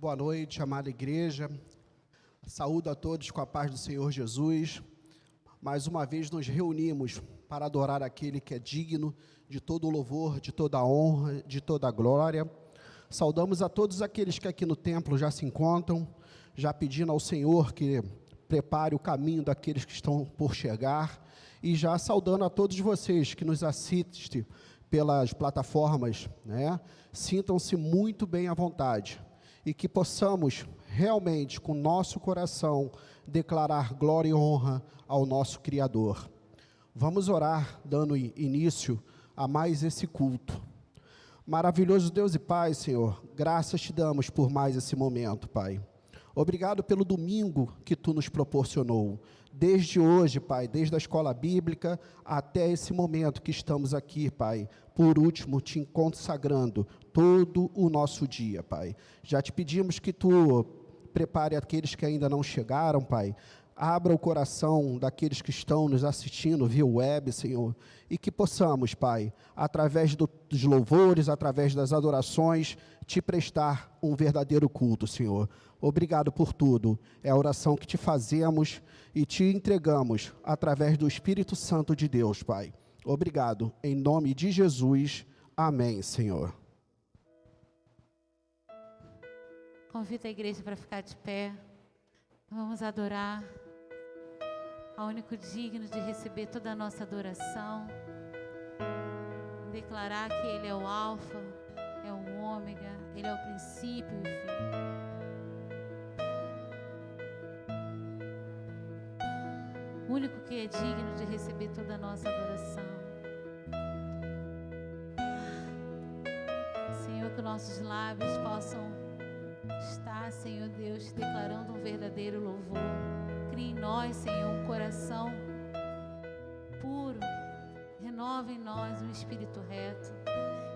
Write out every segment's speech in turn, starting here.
Boa noite, amada igreja. Saúdo a todos com a paz do Senhor Jesus. Mais uma vez nos reunimos para adorar aquele que é digno de todo o louvor, de toda a honra, de toda a glória. Saudamos a todos aqueles que aqui no templo já se encontram, já pedindo ao Senhor que prepare o caminho daqueles que estão por chegar, e já saudando a todos vocês que nos assistem pelas plataformas, né? Sintam-se muito bem à vontade, e que possamos realmente, com nosso coração, declarar glória e honra ao nosso Criador. Vamos orar, dando início a mais esse culto. Maravilhoso Deus e Pai, Senhor, graças te damos por mais esse momento, Pai. Obrigado pelo domingo que Tu nos proporcionou. Desde hoje, Pai, desde a escola bíblica até esse momento que estamos aqui, Pai, por último, te consagrando todo o nosso dia, Pai. Já te pedimos que Tu prepare aqueles que ainda não chegaram, Pai. Abra o coração daqueles que estão nos assistindo via web, Senhor, e que possamos, Pai, através dos louvores, através das adorações, te prestar um verdadeiro culto, Senhor. Obrigado por tudo. É a oração que te fazemos e te entregamos através do Espírito Santo de Deus, Pai. Obrigado. Em nome de Jesus. Amém, Senhor. Convido a igreja para ficar de pé. Vamos adorar ao único digno de receber toda a nossa adoração. Declarar que Ele é o Alfa, é o Ômega, Ele é o princípio e o fim. O único que é digno de receber toda a nossa adoração. Senhor, que nossos lábios possam estar, Senhor Deus, declarando um verdadeiro louvor. Crie em nós, Senhor, um coração puro. Renova em nós um espírito reto.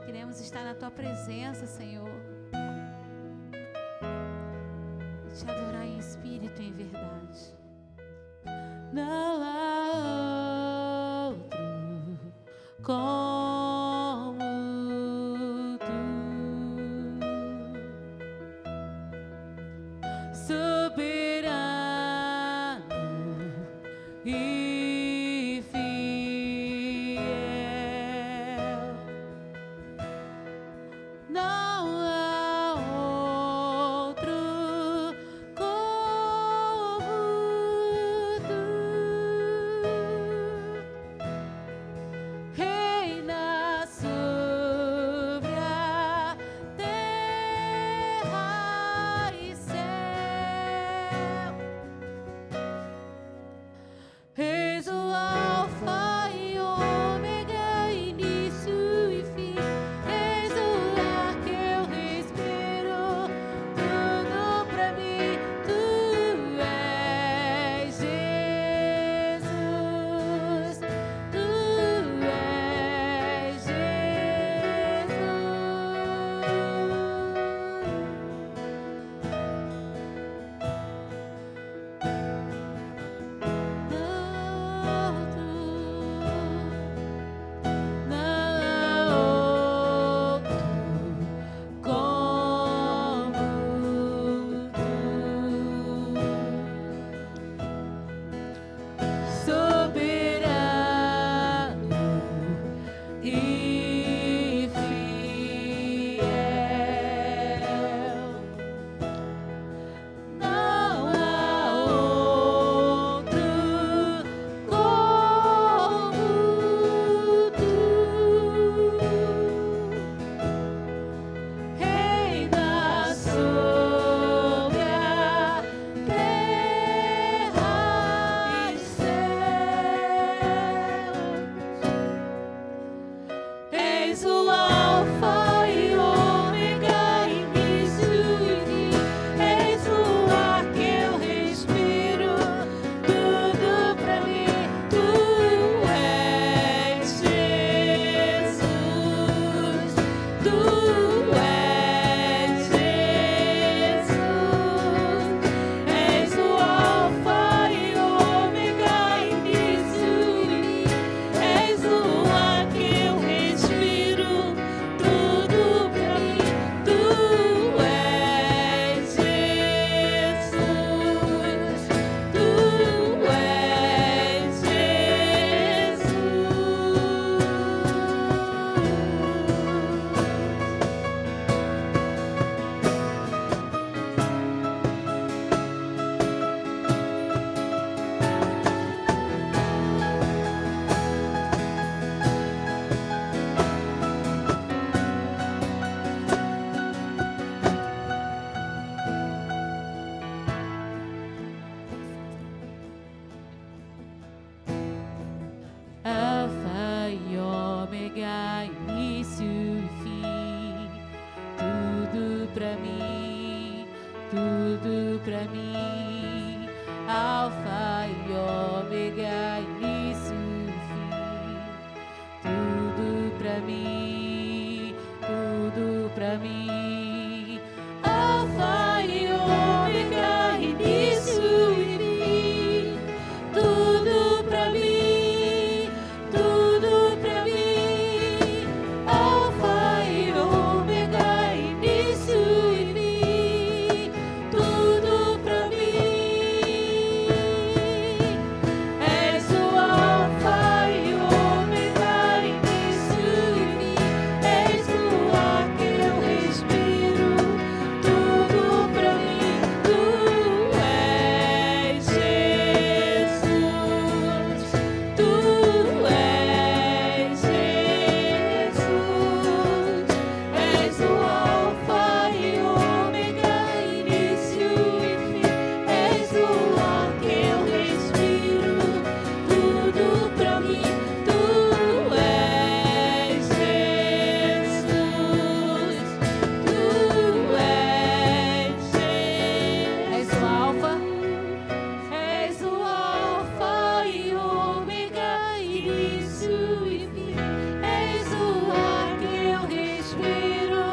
Queremos estar na Tua presença, Senhor, e te adorar em espírito e em verdade. Não há outro como Tu, soberano e fiel. Não há outro como Tu, reina sobre a terra e céu. tudo pra mim, Alfa e Ômega, início e fim, tudo pra mim, tudo pra mim, Alfa e Ômega, início e fim, tudo pra mim, tudo pra mim, Alfa e Ômega, início e fim, tudo pra mim. És o Alfa e Ômega, início e fim, és o ar que eu respiro, tudo pra mim. Tu és Jesus, tu és Jesus, és o Alfa e Ômega, início e fim, és o ar que eu respiro, tudo pra mim. Tu és Jesus, tu és Jesus, és o Alfa. És o Alfa e Ômega, início e fim, és o ar que eu respiro,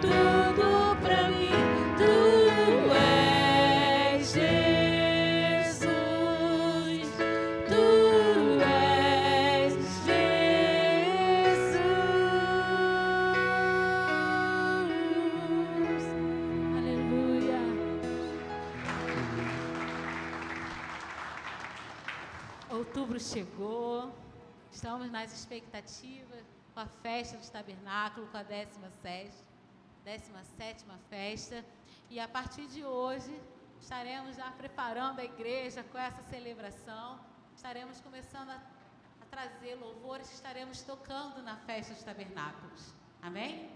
tudo pra mim. Tu és Jesus, tu és Jesus. Aleluia. Outubro chegou, estamos nas expectativas com a festa dos tabernáculos, com a 17ª festa, e a partir de hoje estaremos já preparando a igreja com essa celebração, estaremos começando a trazer louvores que estaremos tocando na festa dos tabernáculos. Amém?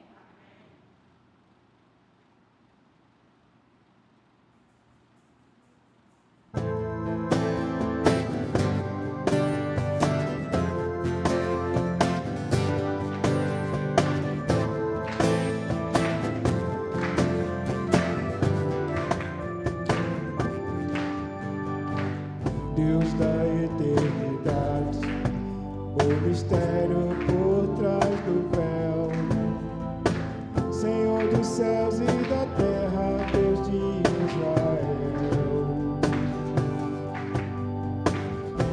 Deus da eternidade, o mistério por trás do véu, Senhor dos céus e da terra, Deus de Israel.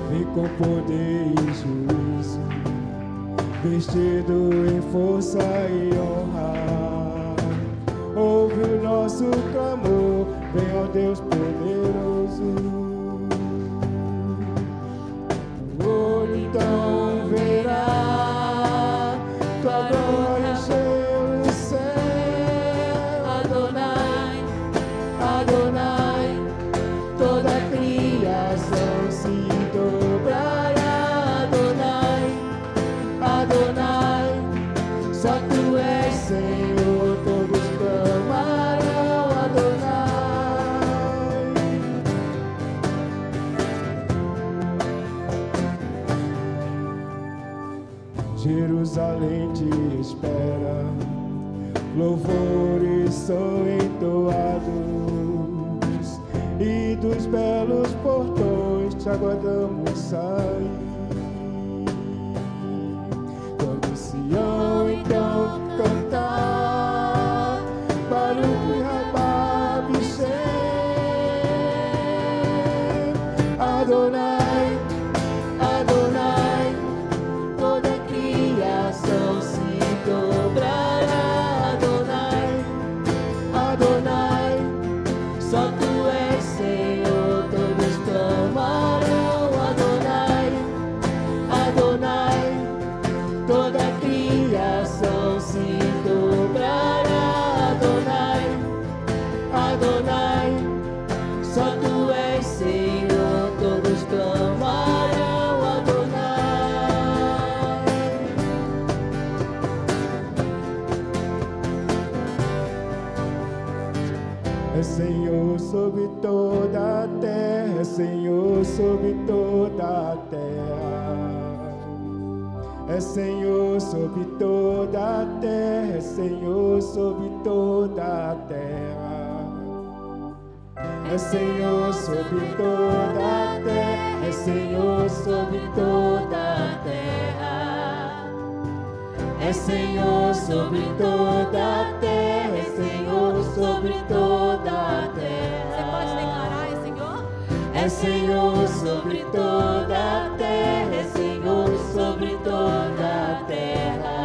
Vem com poder e juízo, vestido em força e honra. Ouve o nosso clamor, vem, ó Deus poderoso. Então verá tua glória encher o céu. Adonai, Adonai, toda a criação se dobrará. Adonai, Adonai, só tu és Senhor, todos clamarão. Adonai. Jerusalém te espera, louvores são entoados, e dos belos portões te aguardamos sair. Quando Sião então cantar, Baruch Rabá Bishem, Adonai, Adonai, toda a criação se dobrará. Adonai, Adonai, só tu és Senhor, todos clamarão. Adonai, Adonai, toda a criação se dobrará. Adonai, Adonai, só tu és Senhor, todos clamarão. Adonai. É Senhor sobre toda a terra, é Senhor sobre toda a terra. É Senhor sobre toda a terra, é Senhor sobre toda a terra. é Senhor sobre toda a terra, é Senhor sobre toda a terra. É Senhor sobre toda a terra, é Senhor sobre toda a terra. Você pode declarar, é Senhor? É Senhor sobre toda a terra, é Senhor sobre toda a terra.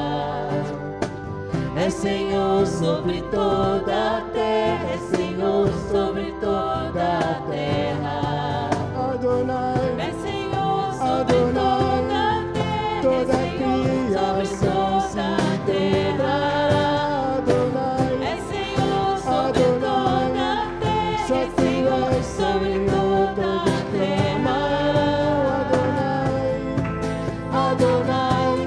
É Senhor sobre toda a terra, é Senhor sobre toda a terra. Adonai, É Senhor sobre Adonai, toda a terra, toda é Senhor sobre criação se toda a terra. dobrará. É Senhor sobre Adonai, toda a terra, só é tu Senhor és sobre Senhor, toda todos a terra. clamarão. Adonai, Adonai,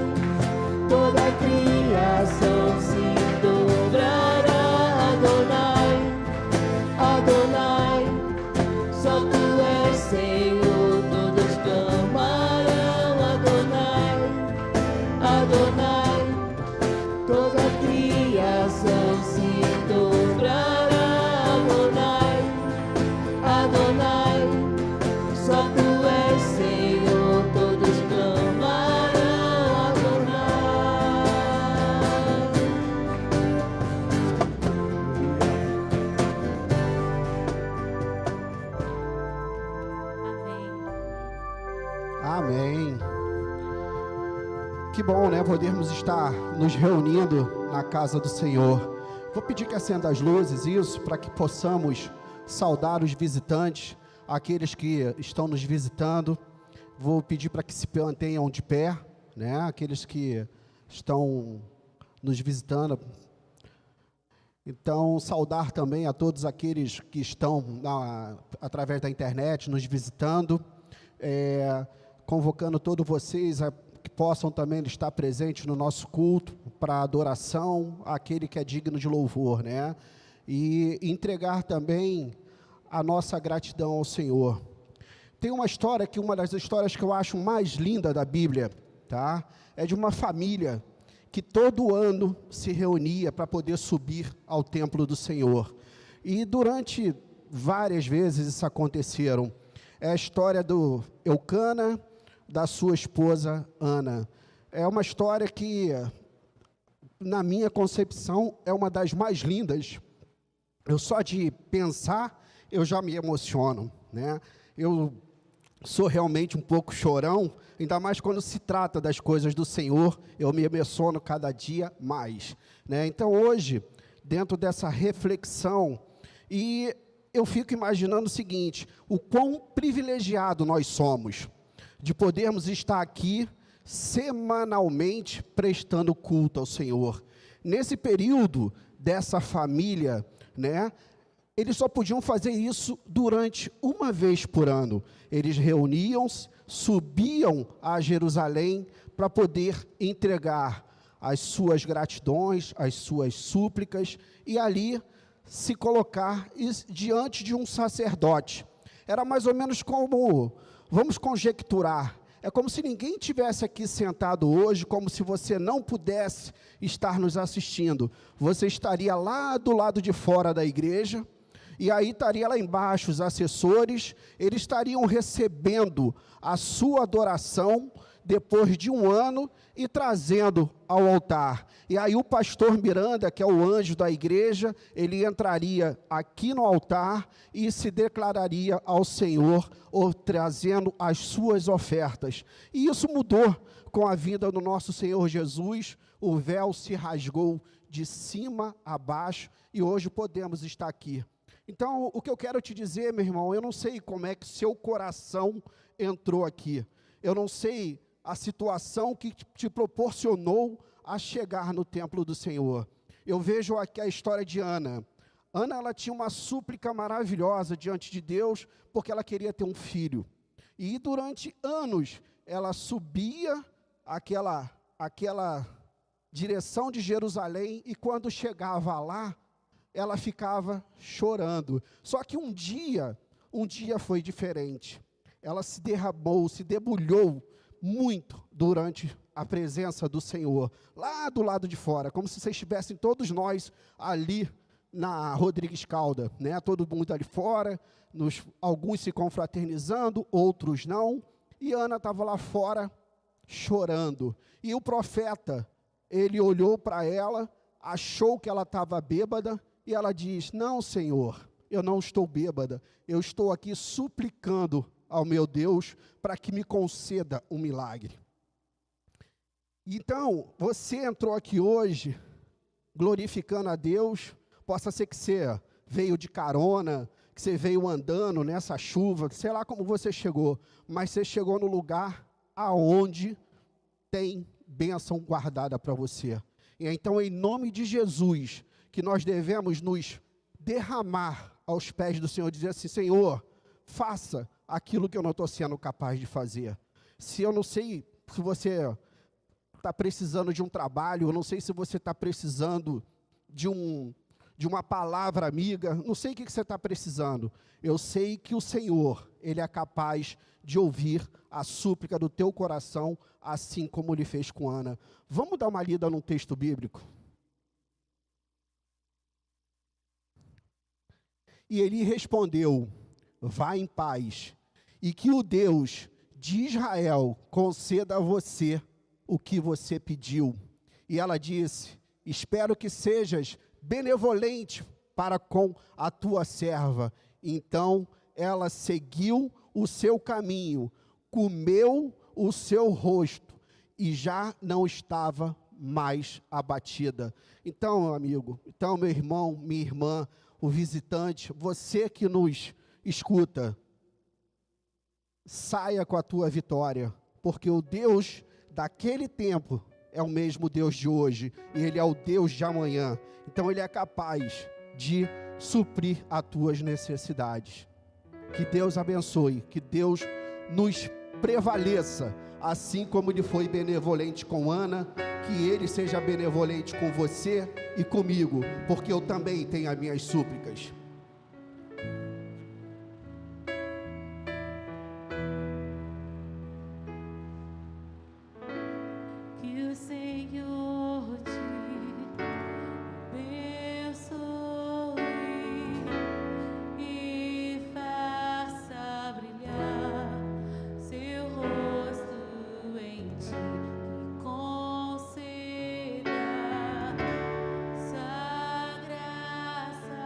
toda criação se dobrará. Adonai, Adonai, só tu és Senhor, todos clamarão. Adonai, Adonai, toda criação se dobrará. Adonai, Adonai, só tu és Senhor, todos clamarão. Adonai. Amém. Amém. Que bom, né? Podermos estar nos reunindo na casa do Senhor. Vou pedir que acenda as luzes, isso, para que possamos saudar os visitantes, aqueles que estão nos visitando. Vou pedir para que se mantenham de pé, né? Aqueles que estão nos visitando. Então, saudar também a todos aqueles que estão através da internet nos visitando, convocando todos vocês a que possam também estar presentes no nosso culto para adoração, aquele que é digno de louvor, né? E entregar também a nossa gratidão ao Senhor. Tem uma história que uma das histórias que eu acho mais linda da Bíblia, tá? É de uma família que todo ano se reunia para poder subir ao templo do Senhor. E durante várias vezes isso aconteceram. É a história do Eucana, da sua esposa Ana. É uma história que, na minha concepção, é uma das mais lindas. Eu só de pensar, eu já me emociono, né? Eu sou realmente um pouco chorão, ainda mais quando se trata das coisas do Senhor, eu me emociono cada dia mais, né? Então hoje, dentro dessa reflexão, e eu fico imaginando o seguinte, o quão privilegiado nós somos, de podermos estar aqui semanalmente prestando culto ao Senhor. Nesse período dessa família, né, eles só podiam fazer isso durante uma vez por ano. Eles reuniam-se, subiam a Jerusalém para poder entregar as suas gratidões, as suas súplicas, e ali se colocar diante de um sacerdote. Era mais ou menos como, vamos conjecturar, é como se ninguém tivesse aqui sentado hoje, como se você não pudesse estar nos assistindo. Você estaria lá do lado de fora da igreja, e aí estaria lá embaixo os assessores, eles estariam recebendo a sua adoração depois de um ano e trazendo ao altar. E aí o pastor Miranda, que é o anjo da igreja, ele entraria aqui no altar e se declararia ao Senhor, trazendo as suas ofertas. E isso mudou com a vinda do nosso Senhor Jesus, o véu se rasgou de cima a baixo e hoje podemos estar aqui. Então, o que eu quero te dizer, meu irmão, eu não sei como é que seu coração entrou aqui. Eu não sei a situação que te proporcionou a chegar no templo do Senhor. Eu vejo aqui a história de Ana. Ana, ela tinha uma súplica maravilhosa diante de Deus, porque ela queria ter um filho. E durante anos, ela subia aquela direção de Jerusalém, e quando chegava lá, ela ficava chorando. Só que um dia foi diferente. Ela se derramou, se debulhou muito durante a presença do Senhor, lá do lado de fora, como se vocês estivessem todos nós ali na Rodrigues Calda, né? Todo mundo ali fora, alguns se confraternizando, outros não, e Ana estava lá fora chorando. E o profeta, ele olhou para ela, achou que ela estava bêbada, e ela diz: não, Senhor, eu não estou bêbada, eu estou aqui suplicando ao meu Deus para que me conceda um milagre. Então, você entrou aqui hoje glorificando a Deus. Possa ser que você veio de carona, que você veio andando nessa chuva, sei lá como você chegou, mas você chegou no lugar aonde tem bênção guardada para você. E então, em nome de Jesus, que nós devemos nos derramar aos pés do Senhor, dizer assim: Senhor, faça aquilo que eu não estou sendo capaz de fazer. Se eu não sei se você está precisando de um trabalho, eu não sei se você está precisando de uma palavra amiga, não sei o que você está precisando. Eu sei que o Senhor, Ele é capaz de ouvir a súplica do teu coração, assim como Ele fez com Ana. Vamos dar uma lida num texto bíblico? E ele respondeu: vá em paz, e que o Deus de Israel conceda a você o que você pediu. E ela disse: espero que sejas benevolente para com a tua serva. Então ela seguiu o seu caminho, comeu o seu rosto e já não estava mais abatida. Então, meu amigo, então, meu irmão, minha irmã, o visitante, você que nos escuta, saia com a tua vitória, porque o Deus daquele tempo é o mesmo Deus de hoje, e Ele é o Deus de amanhã. Então Ele é capaz de suprir as tuas necessidades. Que Deus abençoe, que Deus nos prevaleça, assim como Ele foi benevolente com Ana, que Ele seja benevolente com você e comigo, porque eu também tenho as minhas súplicas. Que o Senhor te abençoe e faça brilhar seu rosto em ti, que conceda sua graça.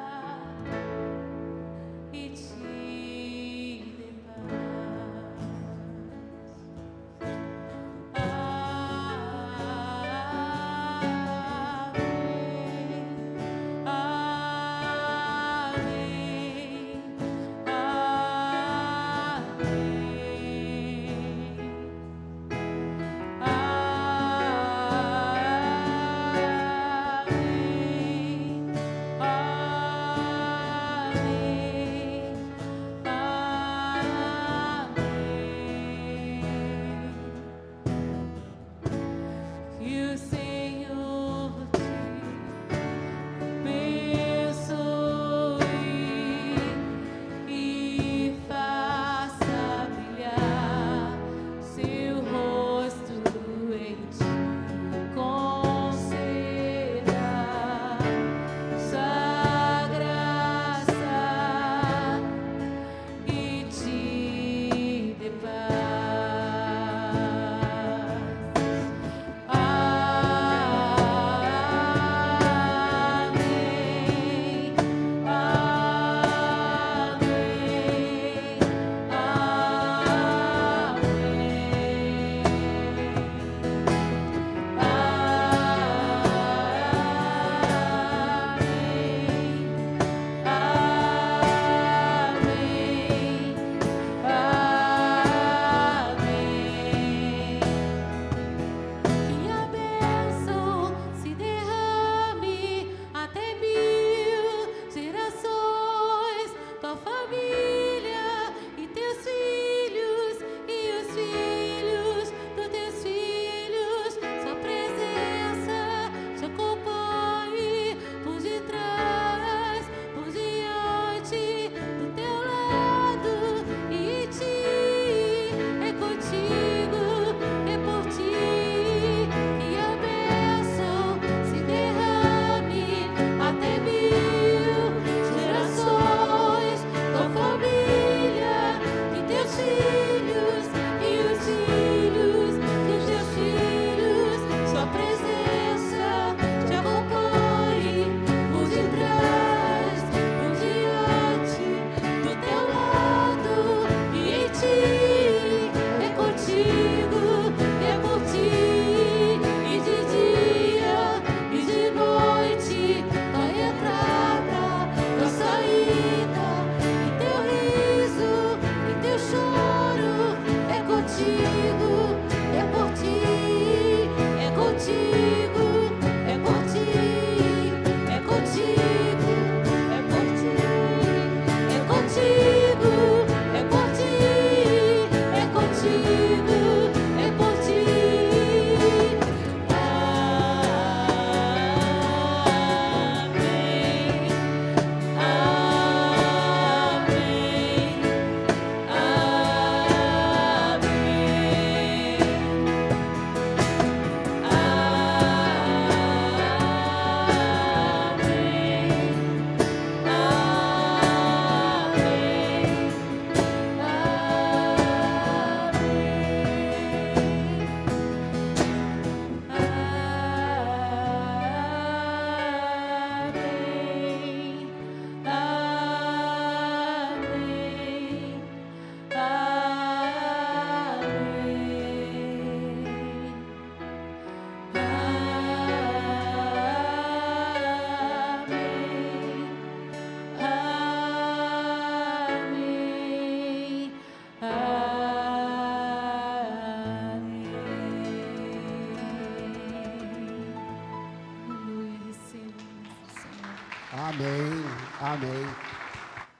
Amém.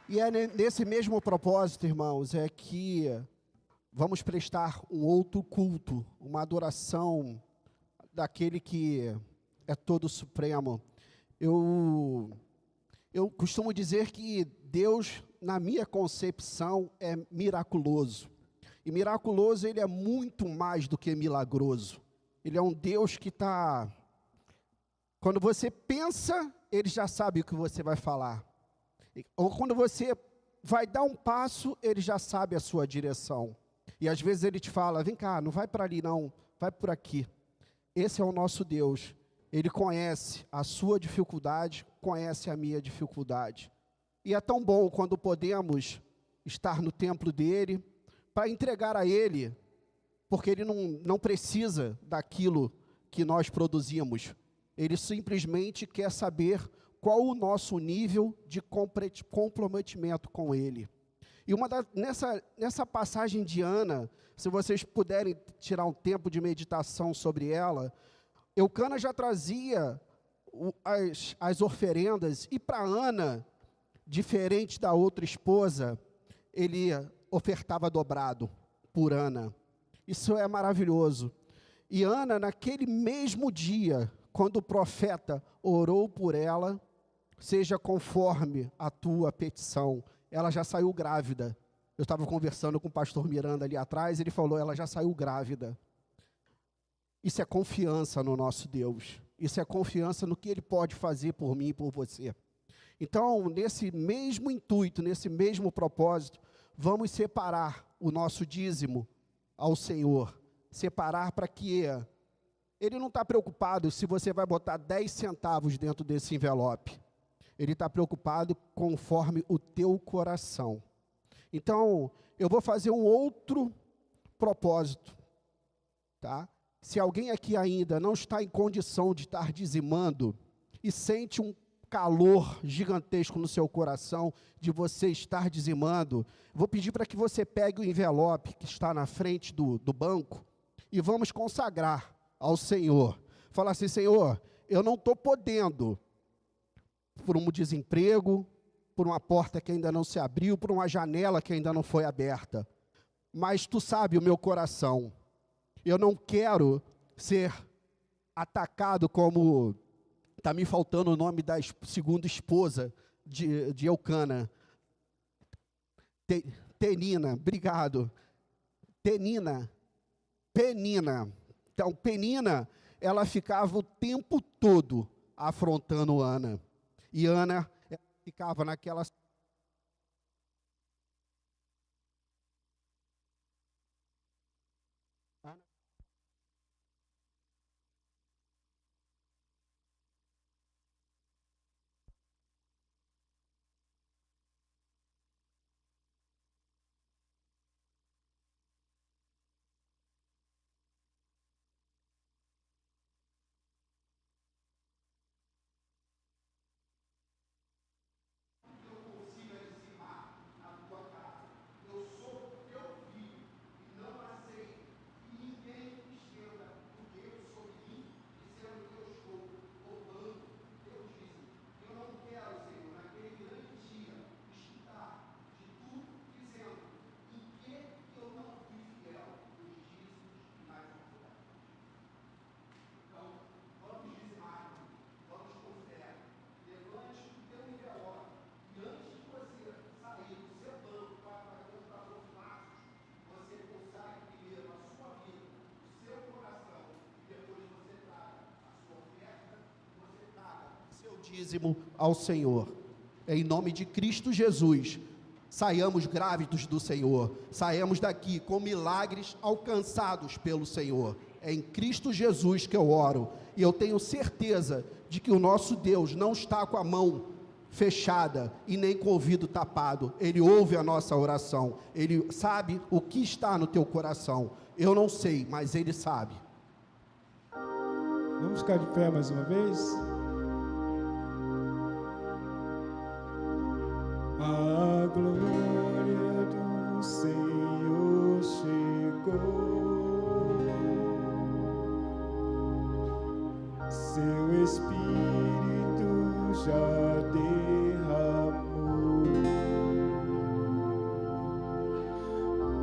E é nesse mesmo propósito, irmãos, é que vamos prestar um outro culto, uma adoração daquele que é todo supremo. Eu costumo dizer que Deus, na minha concepção, é miraculoso. E miraculoso, ele é muito mais do que milagroso. Ele é um Deus que está... Quando você pensa, ele já sabe o que você vai falar. Ou quando você vai dar um passo, ele já sabe a sua direção. E às vezes ele te fala, vem cá, não vai para ali não, vai por aqui. Esse é o nosso Deus. Ele conhece a sua dificuldade, conhece a minha dificuldade. E é tão bom quando podemos estar no templo dele, para entregar a ele, porque ele não precisa daquilo que nós produzimos. Ele simplesmente quer saber qual o nosso nível de comprometimento com ele. E nessa passagem de Ana, se vocês puderem tirar um tempo de meditação sobre ela, Eucana já trazia as oferendas, e para Ana, diferente da outra esposa, ele ofertava dobrado por Ana. Isso é maravilhoso. E Ana, naquele mesmo dia, quando o profeta orou por ela, seja conforme a tua petição, ela já saiu grávida. Eu estava conversando com o pastor Miranda ali atrás, ele falou, ela já saiu grávida. Isso é confiança no nosso Deus. Isso é confiança no que Ele pode fazer por mim e por você. Então, nesse mesmo intuito, nesse mesmo propósito, vamos separar o nosso dízimo ao Senhor. Separar para que Ele não está preocupado se você vai botar 10 centavos dentro desse envelope. Ele está preocupado conforme o teu coração. Então, eu vou fazer um outro propósito, tá? Se alguém aqui ainda não está em condição de estar dizimando e sente um calor gigantesco no seu coração de você estar dizimando, vou pedir para que você pegue o envelope que está na frente do banco e vamos consagrar ao Senhor. Falar assim, Senhor, eu não estou podendo, por um desemprego, por uma porta que ainda não se abriu, por uma janela que ainda não foi aberta, mas Tu sabe o meu coração. Eu não quero ser atacado como, está me faltando o nome da segunda esposa de Eucana, Penina, obrigado, Penina. Então, Penina, ela ficava o tempo todo afrontando Ana, e Ana ficava naquela... dízimo ao Senhor. Em nome de Cristo Jesus, saiamos grávidos do Senhor, saiamos daqui com milagres alcançados pelo Senhor. É em Cristo Jesus que eu oro, e eu tenho certeza de que o nosso Deus não está com a mão fechada e nem com o ouvido tapado. Ele ouve a nossa oração, Ele sabe o que está no teu coração. Eu não sei, mas Ele sabe. Vamos ficar de pé mais uma vez? A glória do Senhor chegou, seu Espírito já derramou.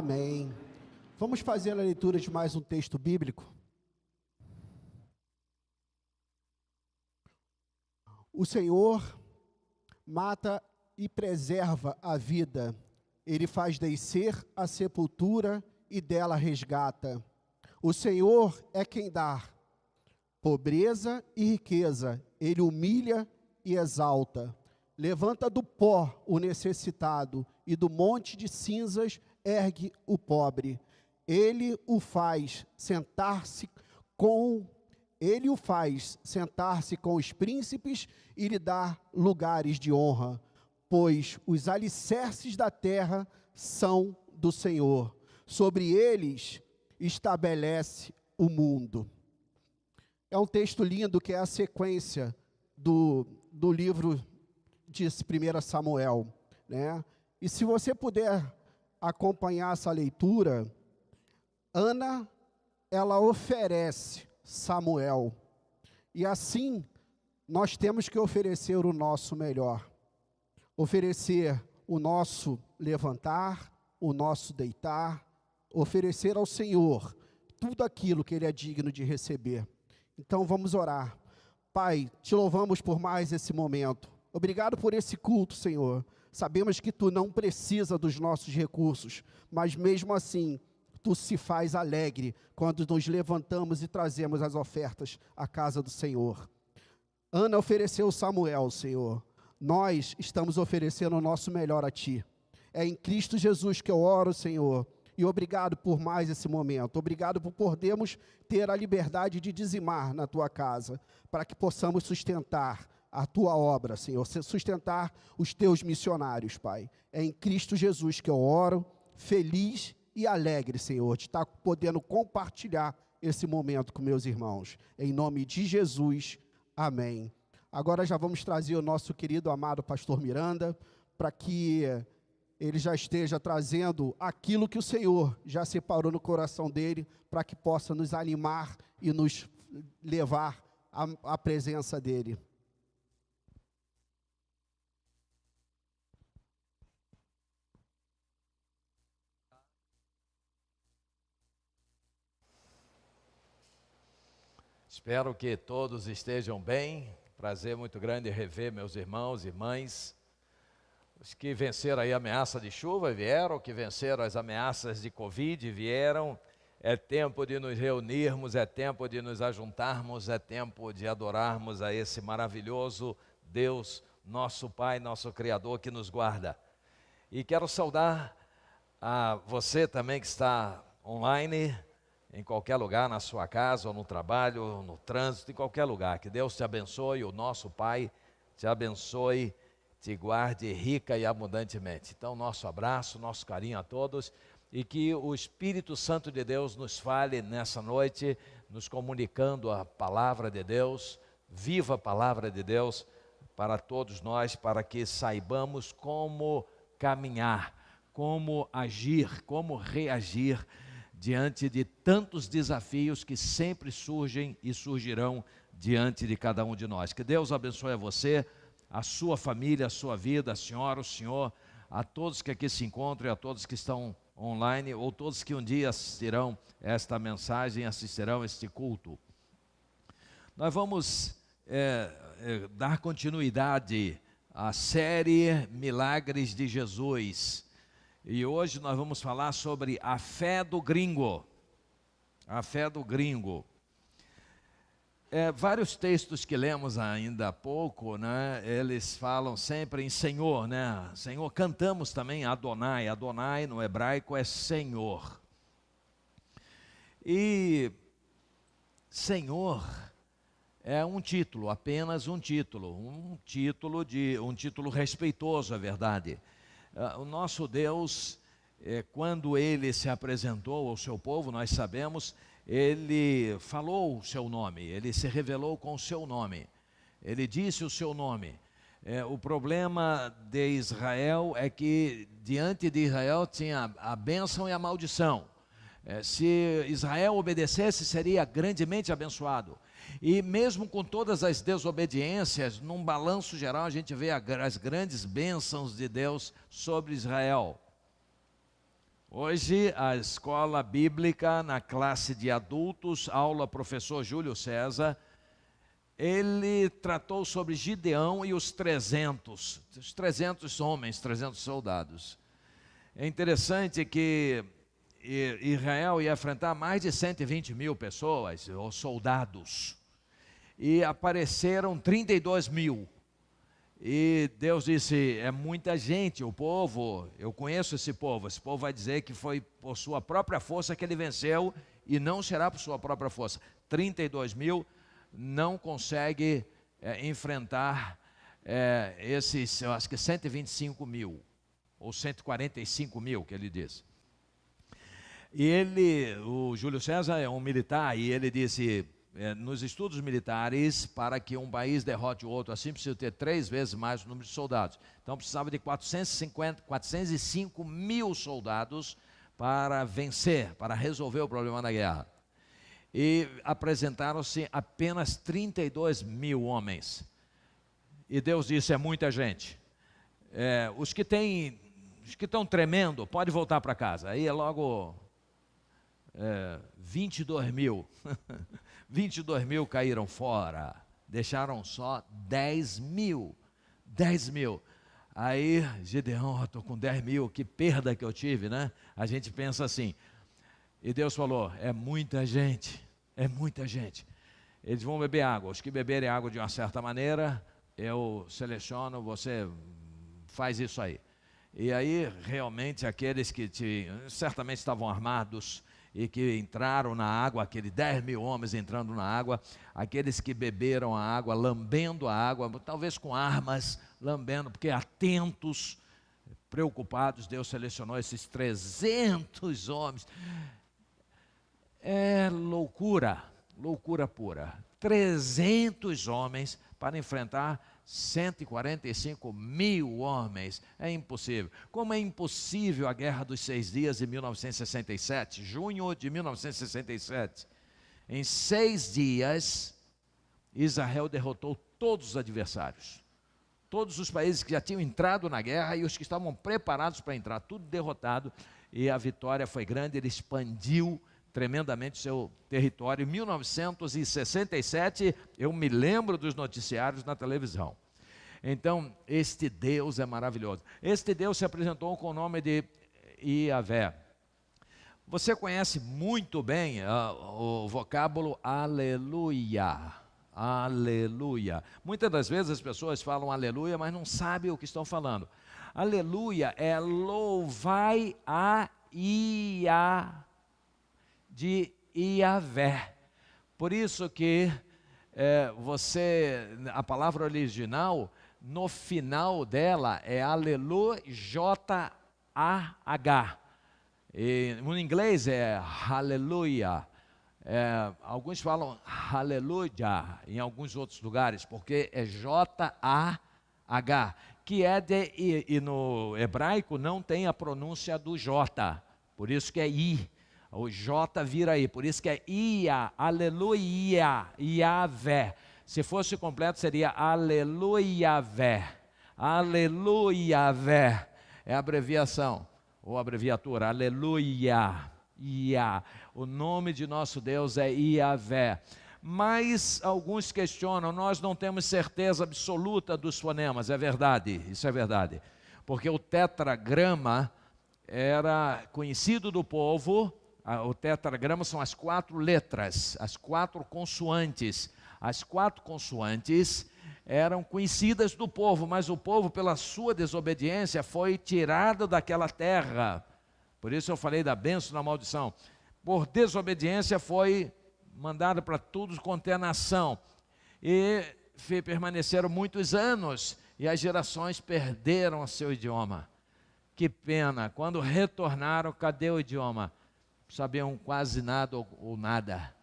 Amém. Vamos fazer a leitura de mais um texto bíblico. O Senhor mata e preserva a vida. Ele faz descer a sepultura e dela resgata. O Senhor é quem dá pobreza e riqueza. Ele humilha e exalta. Levanta do pó o necessitado e do monte de cinzas ergue o pobre. Ele o faz sentar-se com os príncipes e lhe dá lugares de honra, pois os alicerces da terra são do Senhor. Sobre eles estabelece o mundo. É um texto lindo que é a sequência do livro de 1 Samuel, né? E se você puder acompanhar essa leitura, Ana, ela oferece Samuel. E assim, nós temos que oferecer o nosso melhor. Oferecer o nosso levantar, o nosso deitar, oferecer ao Senhor tudo aquilo que Ele é digno de receber. Então vamos orar. Pai, te louvamos por mais esse momento. Obrigado por esse culto, Senhor. Sabemos que Tu não precisa dos nossos recursos, mas mesmo assim, Tu se faz alegre quando nos levantamos e trazemos as ofertas à casa do Senhor. Ana ofereceu Samuel, Senhor. Nós estamos oferecendo o nosso melhor a Ti. É em Cristo Jesus que eu oro, Senhor. E obrigado por mais esse momento. Obrigado por podermos ter a liberdade de dizimar na Tua casa, para que possamos sustentar a Tua obra, Senhor, sustentar os Teus missionários, Pai. É em Cristo Jesus que eu oro, feliz e alegre, Senhor, de estar podendo compartilhar esse momento com meus irmãos. Em nome de Jesus, amém. Agora já vamos trazer o nosso querido, amado pastor Miranda, para que ele já esteja trazendo aquilo que o Senhor já separou no coração dele, para que possa nos animar e nos levar à presença dele. Espero que todos estejam bem. Prazer muito grande rever meus irmãos e irmãs. Os que venceram aí a ameaça de chuva vieram, que venceram as ameaças de Covid vieram. É tempo de nos reunirmos, é tempo de nos ajuntarmos, é tempo de adorarmos a esse maravilhoso Deus, nosso Pai, nosso Criador, que nos guarda. E quero saudar a você também que está online, em qualquer lugar, na sua casa, ou no trabalho, no trânsito, em qualquer lugar. Que Deus te abençoe, o nosso Pai te abençoe, te guarde rica e abundantemente. Então, nosso abraço, nosso carinho a todos, e que o Espírito Santo de Deus nos fale nessa noite, nos comunicando a palavra de Deus, viva a palavra de Deus, para todos nós, para que saibamos como caminhar, como agir, como reagir, diante de tantos desafios que sempre surgem e surgirão diante de cada um de nós. Que Deus abençoe a você, a sua família, a sua vida, a senhora, o senhor, a todos que aqui se encontram e a todos que estão online, ou todos que um dia assistirão esta mensagem, assistirão este culto. Nós vamos dar continuidade à série Milagres de Jesus. E hoje nós vamos falar sobre a fé do gringo. A fé do gringo. Vários textos que lemos ainda há pouco, né, eles falam sempre em Senhor, né? Senhor, cantamos também Adonai. Adonai no hebraico é Senhor. E Senhor é um título, apenas um título respeitoso, é verdade. O nosso Deus, quando Ele se apresentou ao seu povo, nós sabemos, Ele falou o seu nome, Ele se revelou com o seu nome, Ele disse o seu nome. O problema de Israel é que diante de Israel tinha a bênção e a maldição. Se Israel obedecesse, seria grandemente abençoado. E mesmo com todas as desobediências, num balanço geral, a gente vê as grandes bênçãos de Deus sobre Israel. Hoje, a escola bíblica, na classe de adultos, aula professor Júlio César, ele tratou sobre Gideão e os 300 homens, 300 soldados. É interessante que Israel ia enfrentar mais de 120 mil pessoas, ou soldados, e apareceram 32 mil. E Deus disse, é muita gente, o povo, eu conheço esse povo vai dizer que foi por sua própria força que ele venceu, e não será por sua própria força. 32 mil não consegue enfrentar esses, eu acho que 125 mil, ou 145 mil, que ele disse. E o Júlio César é um militar, e ele disse, nos estudos militares, para que um país derrote o outro assim, precisa ter 3 vezes mais o número de soldados. Então precisava de 405 mil soldados para vencer, para resolver o problema da guerra. E apresentaram-se apenas 32 mil homens. E Deus disse, é muita gente. Os que estão tremendo, pode voltar para casa. Aí é logo 22 mil. 22 mil caíram fora. Deixaram só 10 mil. 10 mil. Aí, Gideão, estou com 10 mil, que perda que eu tive, né? A gente pensa assim. E Deus falou, é muita gente, é muita gente. Eles vão beber água. Os que beberem água de uma certa maneira, eu seleciono, você faz isso aí. E aí, realmente, aqueles que certamente estavam armados e que entraram na água, aqueles 10 mil homens entrando na água, aqueles que beberam a água, lambendo a água, talvez com armas, lambendo, porque atentos, preocupados, Deus selecionou esses 300 homens. É loucura, loucura pura. 300 homens para enfrentar 145 mil homens. É impossível. Como é impossível a Guerra dos 6 Dias de 1967, junho de 1967. Em 6 dias, Israel derrotou todos os adversários. Todos os países que já tinham entrado na guerra e os que estavam preparados para entrar, tudo derrotado. E a vitória foi grande, ele expandiu tremendamente seu território. Em 1967, eu me lembro dos noticiários na televisão. Então, este Deus é maravilhoso. Este Deus se apresentou com o nome de Iavé. Você conhece muito bem o vocábulo aleluia. Aleluia. Muitas das vezes as pessoas falam aleluia, mas não sabem o que estão falando. Aleluia é louvai a Ia de Iavé. Por isso que a palavra original, no final dela é aleluia, J-A-H. No inglês é aleluia. Alguns falam aleluia em alguns outros lugares, porque é J-A-H, que é e no hebraico não tem a pronúncia do J, por isso que é I. O J vira aí, por isso que é Ia, aleluia, Iavé. Se fosse completo seria aleluiavé. Aleluiavé é a abreviação, ou abreviatura, aleluia, Ia. O nome de nosso Deus é Iavé. Mas alguns questionam, nós não temos certeza absoluta dos fonemas, é verdade, isso é verdade. Porque o tetragrama era conhecido do povo. O tetragrama são as 4 letras, as 4 consoantes. As 4 consoantes eram conhecidas do povo, mas o povo, pela sua desobediência, foi tirado daquela terra. Por isso eu falei da bênção e da maldição. Por desobediência foi mandado para todos quanto é nação. E permaneceram muitos anos, e as gerações perderam o seu idioma. Que pena, quando retornaram, cadê o idioma? Sabiam quase nada ou nada.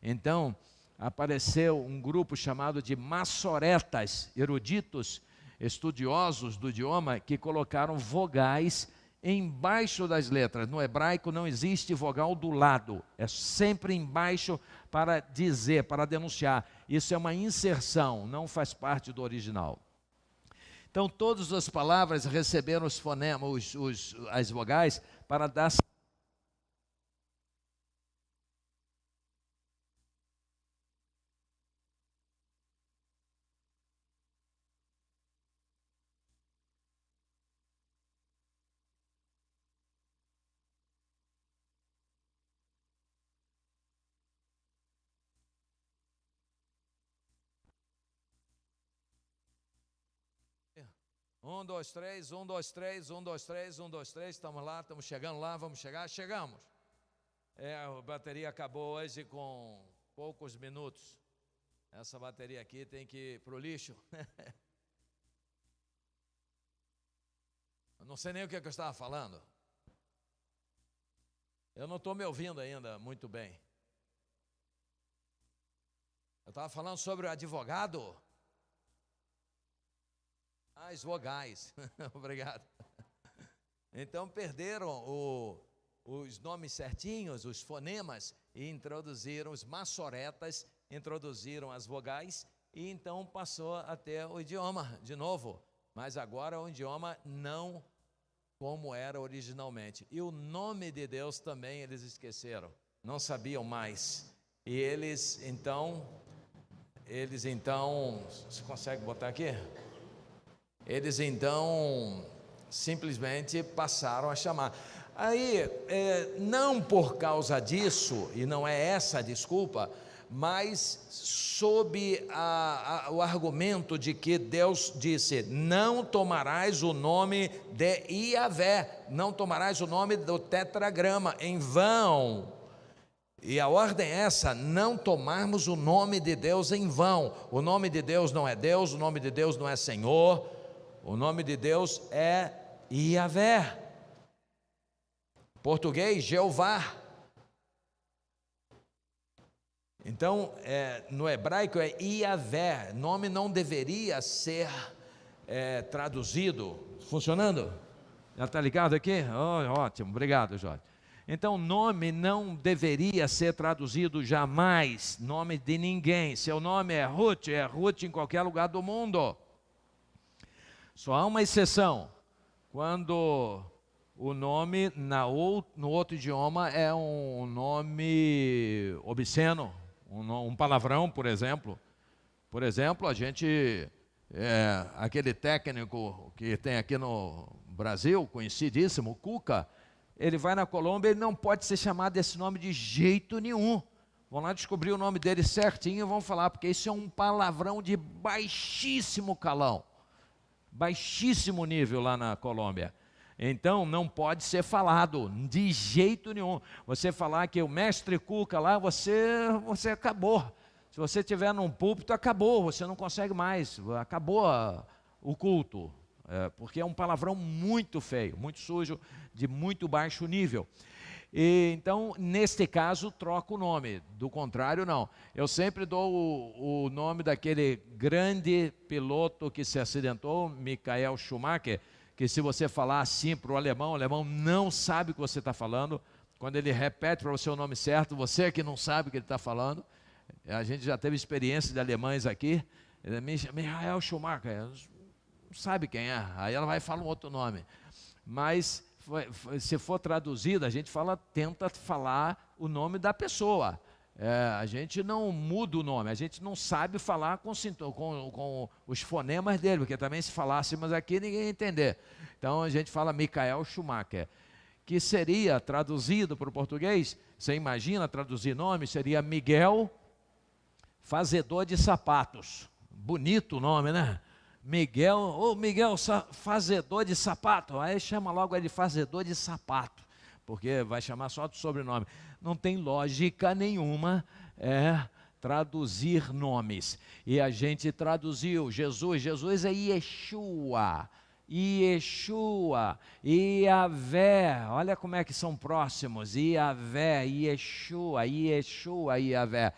Então, apareceu um grupo chamado de maçoretas, eruditos, estudiosos do idioma, que colocaram vogais embaixo das letras. No hebraico não existe vogal do lado, é sempre embaixo para dizer, para denunciar. Isso é uma inserção, não faz parte do original. Então, todas as palavras receberam os fonemas, as vogais, para dar. Um, dois, três, 1, 2, 3, 1, 2, 3, 1, 2, 3, estamos lá, estamos chegando lá, vamos chegar, chegamos. A bateria acabou hoje com poucos minutos. Essa bateria aqui tem que ir para o lixo. Eu não sei nem o que eu estava falando. Eu não estou me ouvindo ainda muito bem. Eu estava falando sobre o advogado. As vogais, obrigado. Então perderam os nomes certinhos, os fonemas, e introduziram os maçoretas, introduziram as vogais e então passou a ter o idioma de novo, mas agora um idioma não como era originalmente. E o nome de Deus também eles esqueceram, não sabiam mais. E eles então, você consegue botar aqui? Eles então simplesmente passaram a chamar. Aí, não por causa disso, e não é essa a desculpa, mas sob o argumento de que Deus disse: não tomarás o nome de Iavé, não tomarás o nome do tetragrama em vão. E a ordem é essa: não tomarmos o nome de Deus em vão. O nome de Deus não é Deus, o nome de Deus não é Senhor, o nome de Deus é Iavé. Português, Jeová. Então, no hebraico é Iavé. Nome não deveria ser traduzido. Funcionando? Já está ligado aqui? Oh, ótimo, obrigado, Jorge. Então, nome não deveria ser traduzido jamais. Nome de ninguém. Seu nome é Ruth em qualquer lugar do mundo. Só há uma exceção. Quando o nome no outro idioma é um nome obsceno, um palavrão, por exemplo. Por exemplo, a gente, aquele técnico que tem aqui no Brasil, conhecidíssimo, Cuca, ele vai na Colômbia, ele não pode ser chamado desse nome de jeito nenhum. Vão lá descobrir o nome dele certinho e vão falar, porque isso é um palavrão de baixíssimo calão, baixíssimo nível lá na Colômbia. Então, não pode ser falado de jeito nenhum. Você falar que o mestre Cuca lá, você acabou. Se você estiver num púlpito, acabou, você não consegue mais, acabou o culto. Porque é um palavrão muito feio, muito sujo, de muito baixo nível. E, então, neste caso, troca o nome, do contrário, não. Eu sempre dou o nome daquele grande piloto que se acidentou, Michael Schumacher, que se você falar assim para o alemão não sabe o que você está falando. Quando ele repete para você o nome certo, você que não sabe o que ele está falando. A gente já teve experiência de alemães aqui. Michael Schumacher, não sabe quem é. Aí ela vai falar um outro nome. Mas, se for traduzido, a gente tenta falar o nome da pessoa. A gente não muda o nome, a gente não sabe falar com os fonemas dele, porque também se falássemos aqui ninguém ia entender. Então a gente fala Michael Schumacher, que seria traduzido para o português, você imagina traduzir nome, seria Miguel Fazedor de Sapatos. Bonito o nome, né? Miguel Fazedor de Sapato, aí chama logo ele de Fazedor de Sapato, porque vai chamar só do sobrenome. Não tem lógica nenhuma traduzir nomes. E a gente traduziu Jesus é Yeshua, Iavé, olha como é que são próximos, Iavé, Yeshua, Iavé.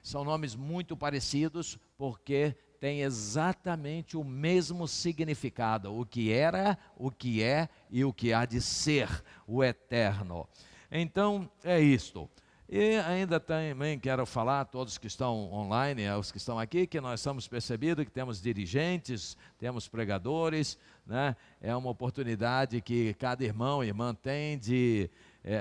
São nomes muito parecidos, porque tem exatamente o mesmo significado, o que era, o que é e o que há de ser, o eterno. Então, é isto. E ainda também quero falar a todos que estão online, aos que estão aqui, que nós estamos percebidos que temos dirigentes, temos pregadores, né? É uma oportunidade que cada irmão e irmã tem de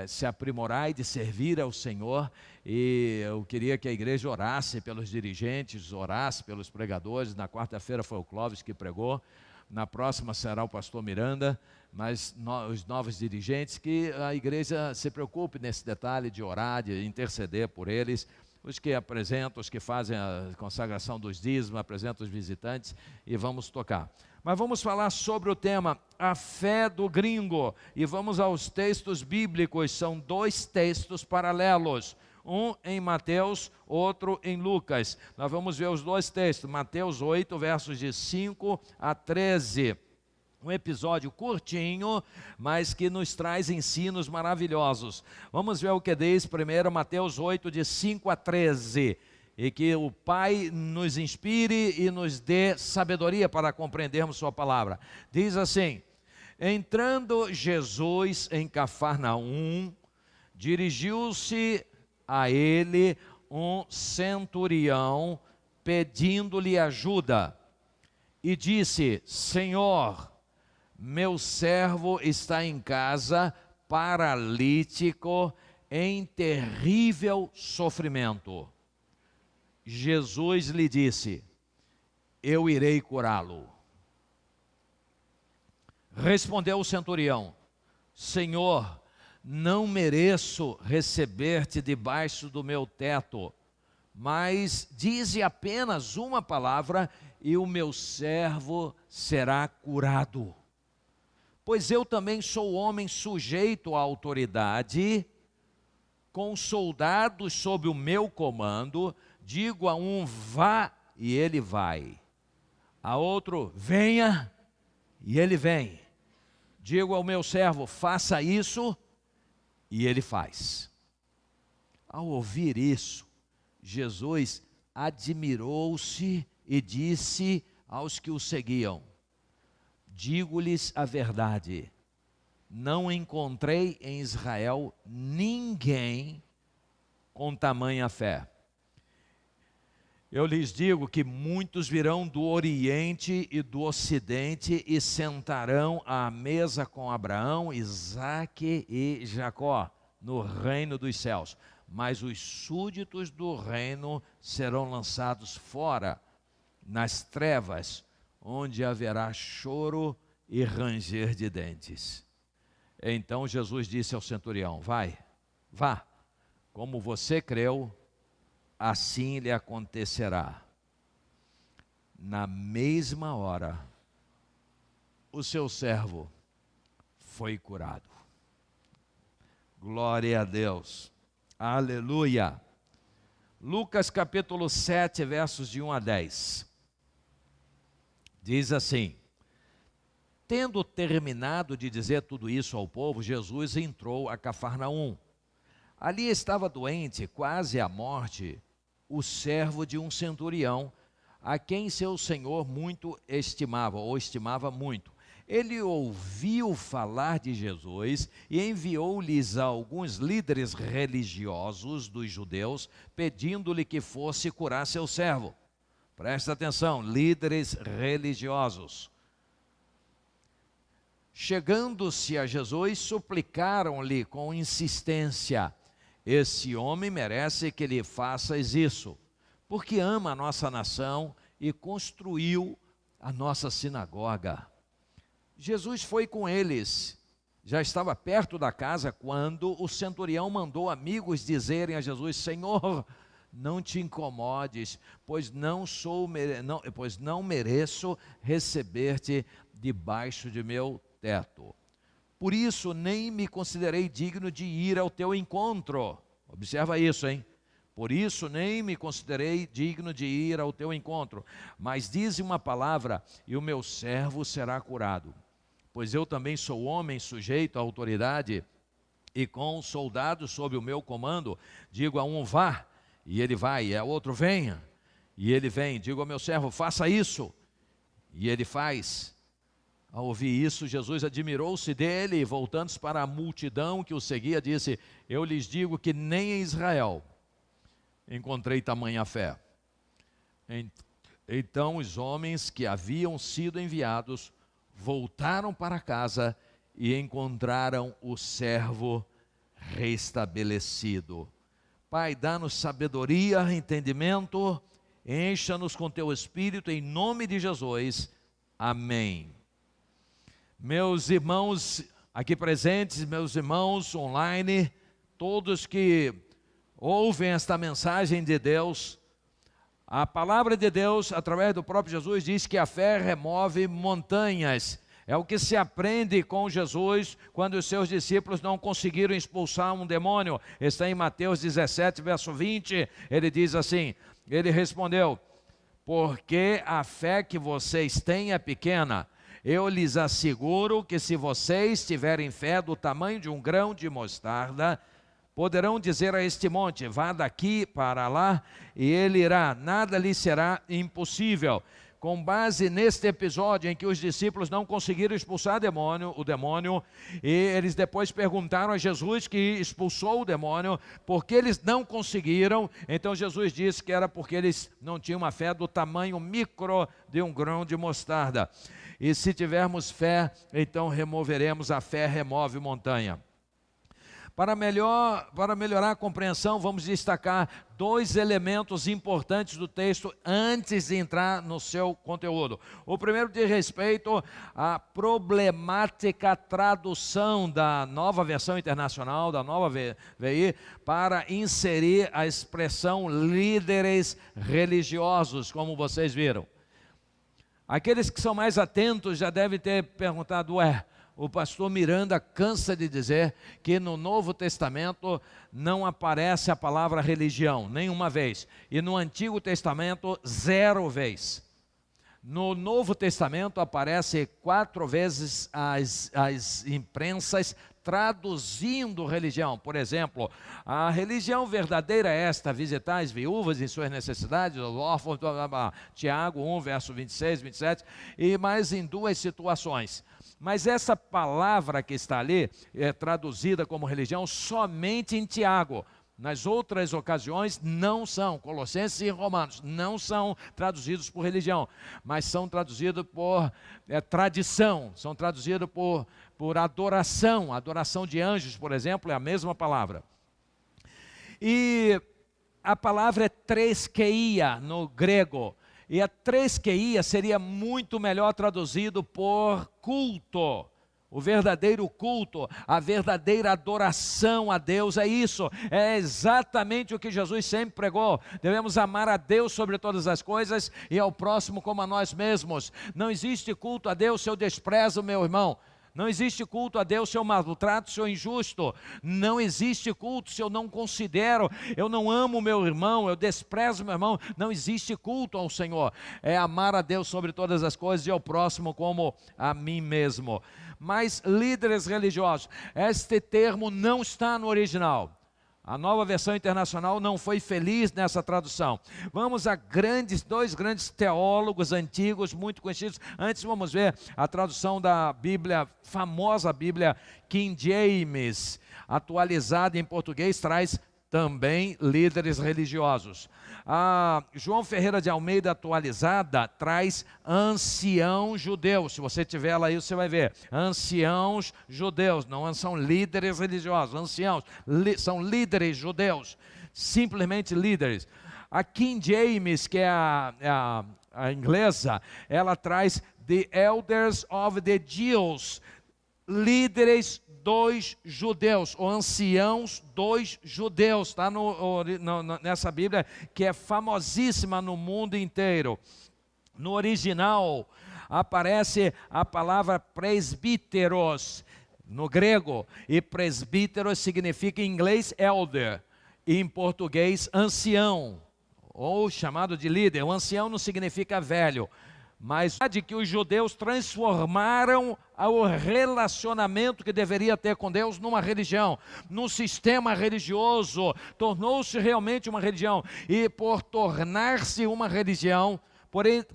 se aprimorar e de servir ao Senhor. E eu queria que a igreja orasse pelos dirigentes, orasse pelos pregadores. Na quarta-feira foi o Clóvis que pregou, na próxima será o pastor Miranda, mas os novos dirigentes, que a igreja se preocupe nesse detalhe de orar, de interceder por eles, os que apresentam, os que fazem a consagração dos dízimos, apresentam os visitantes, e vamos tocar. Mas vamos falar sobre o tema, a fé do gringo, e vamos aos textos bíblicos. São dois textos paralelos, um em Mateus, outro em Lucas. Nós vamos ver os dois textos, Mateus 8, versos de 5 a 13. Um episódio curtinho, mas que nos traz ensinos maravilhosos. Vamos ver o que diz primeiro Mateus 8, de 5 a 13. E que o Pai nos inspire e nos dê sabedoria para compreendermos sua palavra. Diz assim: entrando Jesus em Cafarnaum, dirigiu-se a ele um centurião pedindo-lhe ajuda, e disse: Senhor, meu servo está em casa, paralítico, em terrível sofrimento. Jesus lhe disse: eu irei curá-lo. Respondeu o centurião: Senhor, não mereço receber-te debaixo do meu teto, mas dize apenas uma palavra e o meu servo será curado. Pois eu também sou homem sujeito à autoridade, com soldados sob o meu comando. Digo a um: vá, e ele vai. A outro: venha, e ele vem. Digo ao meu servo: faça isso, e ele faz. Ao ouvir isso, Jesus admirou-se e disse aos que o seguiam: digo-lhes a verdade, não encontrei em Israel ninguém com tamanha fé. Eu lhes digo que muitos virão do Oriente e do Ocidente e sentarão à mesa com Abraão, Isaque e Jacó no reino dos céus. Mas os súditos do reino serão lançados fora, nas trevas, onde haverá choro e ranger de dentes. Então Jesus disse ao centurião: vá, como você creu, assim lhe acontecerá. Na mesma hora, o seu servo foi curado. Glória a Deus. Aleluia. Lucas capítulo 7, versos de 1 a 10. Diz assim: tendo terminado de dizer tudo isso ao povo, Jesus entrou a Cafarnaum. Ali estava doente, quase à morte, o servo de um centurião, a quem seu senhor muito estimava, ou estimava muito. Ele ouviu falar de Jesus e enviou-lhes alguns líderes religiosos dos judeus, pedindo-lhe que fosse curar seu servo. Presta atenção, líderes religiosos. Chegando-se a Jesus, suplicaram-lhe com insistência: esse homem merece que lhe faças isso, porque ama a nossa nação e construiu a nossa sinagoga. Jesus foi com eles. Já estava perto da casa quando o centurião mandou amigos dizerem a Jesus: Senhor, não te incomodes, pois não mereço receber-te debaixo de meu teto. Por isso nem me considerei digno de ir ao teu encontro. Observa isso, hein? Por isso nem me considerei digno de ir ao teu encontro. Mas dize uma palavra e o meu servo será curado. Pois eu também sou homem sujeito à autoridade e com soldados sob o meu comando. Digo a um: vá, e ele vai, e a outro: venha, e ele vem. Digo ao meu servo: faça isso, e ele faz. Ao ouvir isso, Jesus admirou-se dele e, voltando-se para a multidão que o seguia, disse: eu lhes digo que nem em Israel encontrei tamanha fé. Então os homens que haviam sido enviados voltaram para casa e encontraram o servo restabelecido. Pai, dá-nos sabedoria, entendimento, encha-nos com teu Espírito, em nome de Jesus. Amém. Meus irmãos aqui presentes, meus irmãos online, todos que ouvem esta mensagem de Deus, a palavra de Deus, através do próprio Jesus, diz que a fé remove montanhas. É o que se aprende com Jesus quando os seus discípulos não conseguiram expulsar um demônio. Está em Mateus 17, verso 20, ele diz assim, ele respondeu: porque a fé que vocês têm é pequena. Eu lhes asseguro que se vocês tiverem fé do tamanho de um grão de mostarda, poderão dizer a este monte: vá daqui para lá, e ele irá, nada lhe será impossível. com base neste episódio em que os discípulos não conseguiram expulsar o demônio, e eles depois perguntaram a Jesus, que expulsou o demônio, por que eles não conseguiram. Então Jesus disse que era porque eles não tinham uma fé do tamanho micro de um grão de mostarda. E se tivermos fé, então removeremos, a fé remove montanha. Para melhorar a compreensão, vamos destacar 2 elementos importantes do texto antes de entrar no seu conteúdo. O primeiro diz respeito à problemática tradução da Nova Versão Internacional, da Nova VI, para inserir a expressão líderes religiosos, como vocês viram. Aqueles que são mais atentos já devem ter perguntado, o pastor Miranda cansa de dizer que no Novo Testamento não aparece a palavra religião, nenhuma vez. E no Antigo Testamento, 0 vezes. No Novo Testamento aparece 4 vezes as imprensas traduzindo religião. Por exemplo, a religião verdadeira é esta: visitar as viúvas em suas necessidades, os órfãos, Tiago 1, verso 26, 27, e mais em 2 situações. Mas essa palavra que está ali, é traduzida como religião somente em Tiago. Nas outras ocasiões não são, Colossenses e Romanos, não são traduzidos por religião, mas são traduzidos por tradição, são traduzidos por adoração. Adoração de anjos, por exemplo, é a mesma palavra. E a palavra é treskeia no grego. E a treskeia seria muito melhor traduzido por culto. O verdadeiro culto, a verdadeira adoração a Deus, é isso. É exatamente o que Jesus sempre pregou. Devemos amar a Deus sobre todas as coisas e ao próximo como a nós mesmos. Não existe culto a Deus se eu desprezo meu irmão. Não existe culto a Deus se eu maltrato, se eu injusto. Não existe culto se eu não considero, eu não amo meu irmão, eu desprezo meu irmão. Não existe culto ao Senhor. É amar a Deus sobre todas as coisas e ao próximo como a mim mesmo. Mas líderes religiosos, este termo não está no original. A Nova Versão Internacional não foi feliz nessa tradução. Vamos a 2 grandes teólogos antigos, muito conhecidos. Antes vamos ver a tradução da Bíblia, famosa Bíblia King James, atualizada em português, traz também líderes religiosos. A João Ferreira de Almeida atualizada traz anciãos judeus. Se você tiver ela aí, você vai ver. Anciãos judeus, não são líderes religiosos, anciãos, são líderes judeus, simplesmente líderes. A King James, que é a inglesa, ela traz The Elders of the Jews, líderes dos judeus, ou anciãos dos judeus, está nessa Bíblia que é famosíssima no mundo inteiro. No original aparece a palavra presbíteros no grego, e presbíteros significa em inglês elder, e em português ancião, ou chamado de líder. O ancião não significa velho, mas de que os judeus transformaram o relacionamento que deveria ter com Deus numa religião, num sistema religioso, tornou-se realmente uma religião, e por tornar-se uma religião,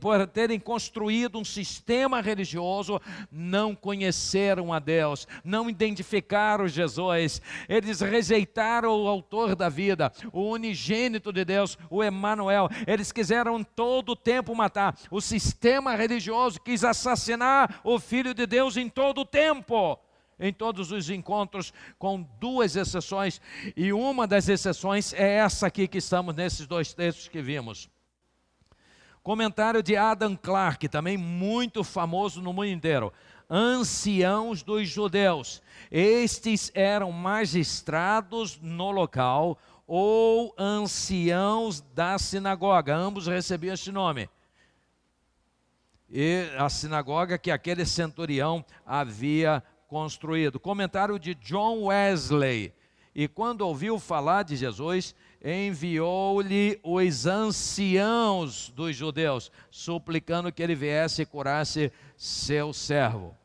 por terem construído um sistema religioso, não conheceram a Deus, não identificaram Jesus, eles rejeitaram o autor da vida, o unigênito de Deus, o Emanuel. Eles quiseram todo o tempo matar. O sistema religioso quis assassinar o Filho de Deus em todo o tempo, em todos os encontros, com 2 exceções, e uma das exceções é essa aqui que estamos nesses 2 textos que vimos. Comentário de Adam Clarke, também muito famoso no mundo inteiro. Anciãos dos judeus. Estes eram magistrados no local ou anciãos da sinagoga. Ambos recebiam este nome. E a sinagoga que aquele centurião havia construído. Comentário de John Wesley. E quando ouviu falar de Jesus, enviou-lhe os anciãos dos judeus, suplicando que ele viesse e curasse seu servo.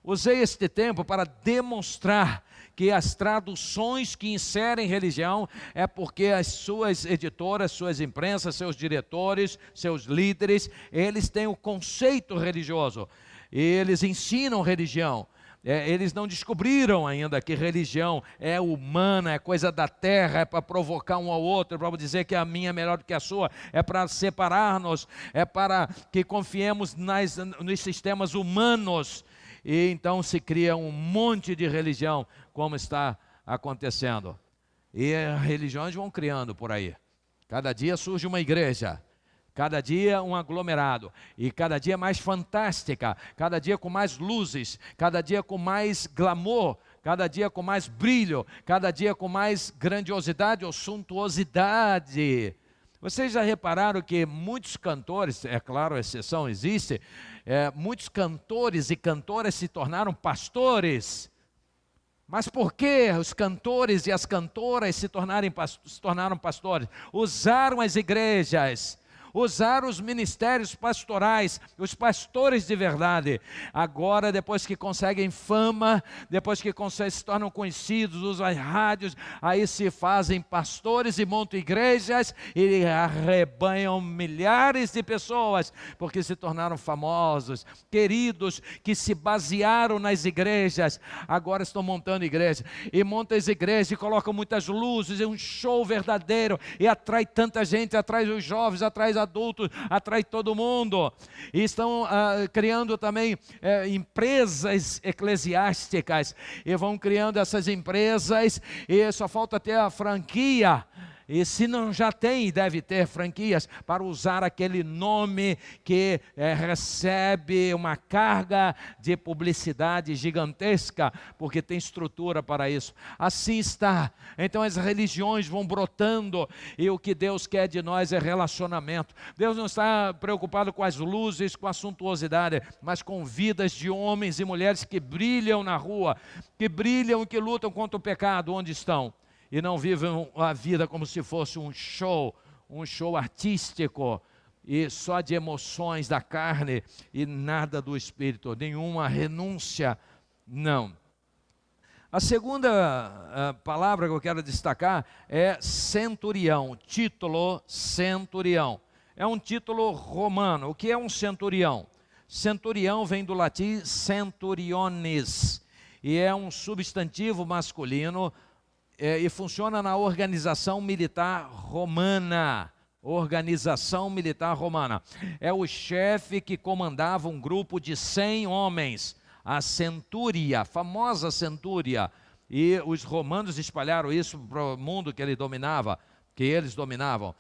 Usei este tempo para demonstrar que as traduções que inserem religião é porque as suas editoras, suas imprensas, seus diretores, seus líderes, eles têm o conceito religioso, eles ensinam religião. Eles não descobriram ainda que religião é humana, é coisa da terra, é para provocar um ao outro, é para dizer que a minha é melhor do que a sua, é para separar-nos, é para que confiemos nos sistemas humanos. E então se cria um monte de religião, como está acontecendo. E religiões vão criando por aí. Cada dia surge uma igreja. Cada dia um aglomerado, e cada dia mais fantástica, cada dia com mais luzes, cada dia com mais glamour, cada dia com mais brilho, cada dia com mais grandiosidade ou suntuosidade. Vocês já repararam que muitos cantores, é claro, a exceção existe, muitos cantores e cantoras se tornaram pastores. Mas por que os cantores e as cantoras se tornaram pastores? Usaram as igrejas, usaram os ministérios pastorais, os pastores de verdade. Agora, depois que conseguem fama, depois que se tornam conhecidos, usam as rádios, aí se fazem pastores e montam igrejas e arrebanham milhares de pessoas, porque se tornaram famosos, queridos, que se basearam nas igrejas, agora estão montando igrejas, e montam as igrejas e colocam muitas luzes, é um show verdadeiro, e atrai tanta gente, atrai os jovens, atrai adultos, atrai todo mundo. E estão criando também empresas eclesiásticas, e vão criando essas empresas, e só falta ter a franquia. E se não já tem, deve ter franquias para usar aquele nome que recebe uma carga de publicidade gigantesca, porque tem estrutura para isso. Assim está. Então as religiões vão brotando, e o que Deus quer de nós é relacionamento. Deus não está preocupado com as luzes, com a suntuosidade, mas com vidas de homens e mulheres que brilham na rua, que brilham, que lutam contra o pecado, onde estão. E não vivem a vida como se fosse um show artístico, e só de emoções da carne e nada do espírito, nenhuma renúncia, não. A segunda palavra que eu quero destacar é centurião, título centurião. É um título romano. O que é um centurião? Centurião vem do latim centuriones, e é um substantivo masculino, e funciona na organização militar romana. Organização militar romana. É o chefe que comandava um grupo de 100 homens. A centúria, a famosa centúria. E os romanos espalharam isso para o mundo que eles dominavam.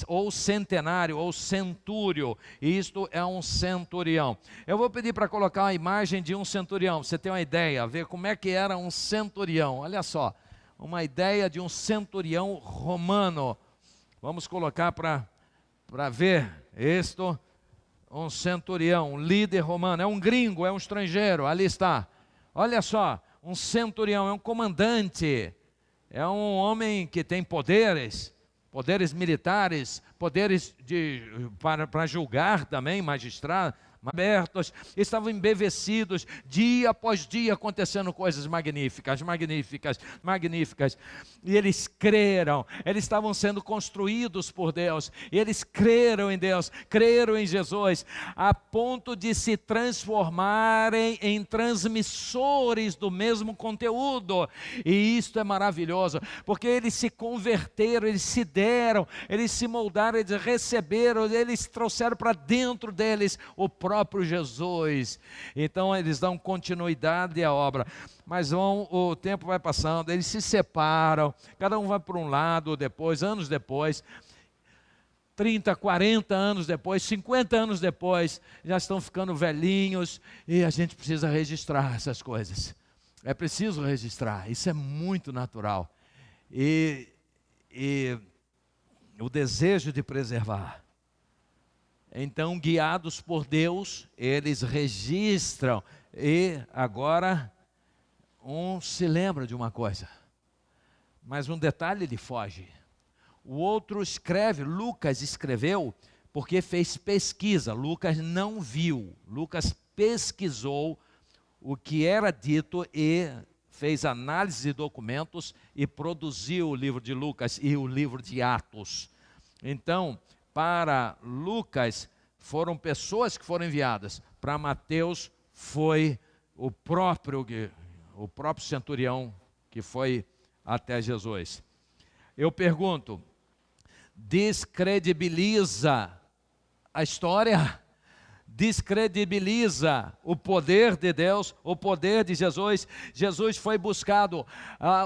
Ou centenário, ou centúrio. Isto é um centurião. Eu vou pedir para colocar a imagem de um centurião. Você tem uma ideia, ver como é que era um centurião. Olha só. Uma ideia de um centurião romano. Vamos colocar para ver isto. Um centurião, um líder romano. É um gringo, é um estrangeiro, ali está. Olha só, um centurião, é um comandante. É um homem que tem poderes militares, poderes para julgar também, magistrado, abertos, estavam embevecidos, dia após dia acontecendo coisas magníficas, e eles creram, eles estavam sendo construídos por Deus, e eles creram em Deus, creram em Jesus, a ponto de se transformarem em transmissores do mesmo conteúdo, e isto é maravilhoso, porque eles se converteram, eles se deram, eles se moldaram, eles receberam, eles trouxeram para dentro deles o próprio Jesus. Então eles dão continuidade à obra, mas o tempo vai passando, eles se separam, cada um vai para um lado depois, anos depois, 30, 40 anos depois, 50 anos depois, já estão ficando velhinhos, e a gente precisa registrar essas coisas. É preciso registrar, isso é muito natural. E o desejo de preservar. Então, guiados por Deus, eles registram. E agora, um se lembra de uma coisa, mas um detalhe lhe foge. O outro escreve, Lucas escreveu, porque fez pesquisa. Lucas não viu, Lucas pesquisou o que era dito e fez análise de documentos e produziu o livro de Lucas e o livro de Atos. Então, para Lucas foram pessoas que foram enviadas, para Mateus foi o próprio centurião que foi até Jesus. Eu pergunto, descredibiliza a história? Descredibiliza o poder de Deus, o poder de Jesus? Jesus foi buscado.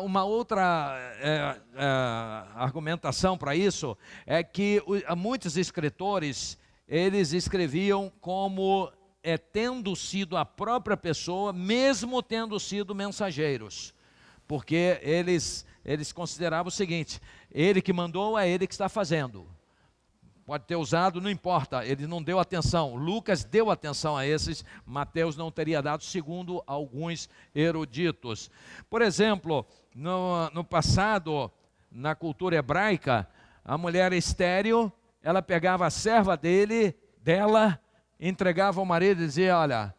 Uma outra argumentação para isso é que muitos escritores, eles escreviam como tendo sido a própria pessoa, mesmo tendo sido mensageiros, porque eles consideravam o seguinte: ele que mandou é ele que está fazendo. Pode ter usado, não importa, ele não deu atenção. Lucas deu atenção a esses, Mateus não teria dado, segundo alguns eruditos. Por exemplo, no passado, na cultura hebraica, a mulher estéril, ela pegava a serva dela, entregava ao marido e dizia: olha,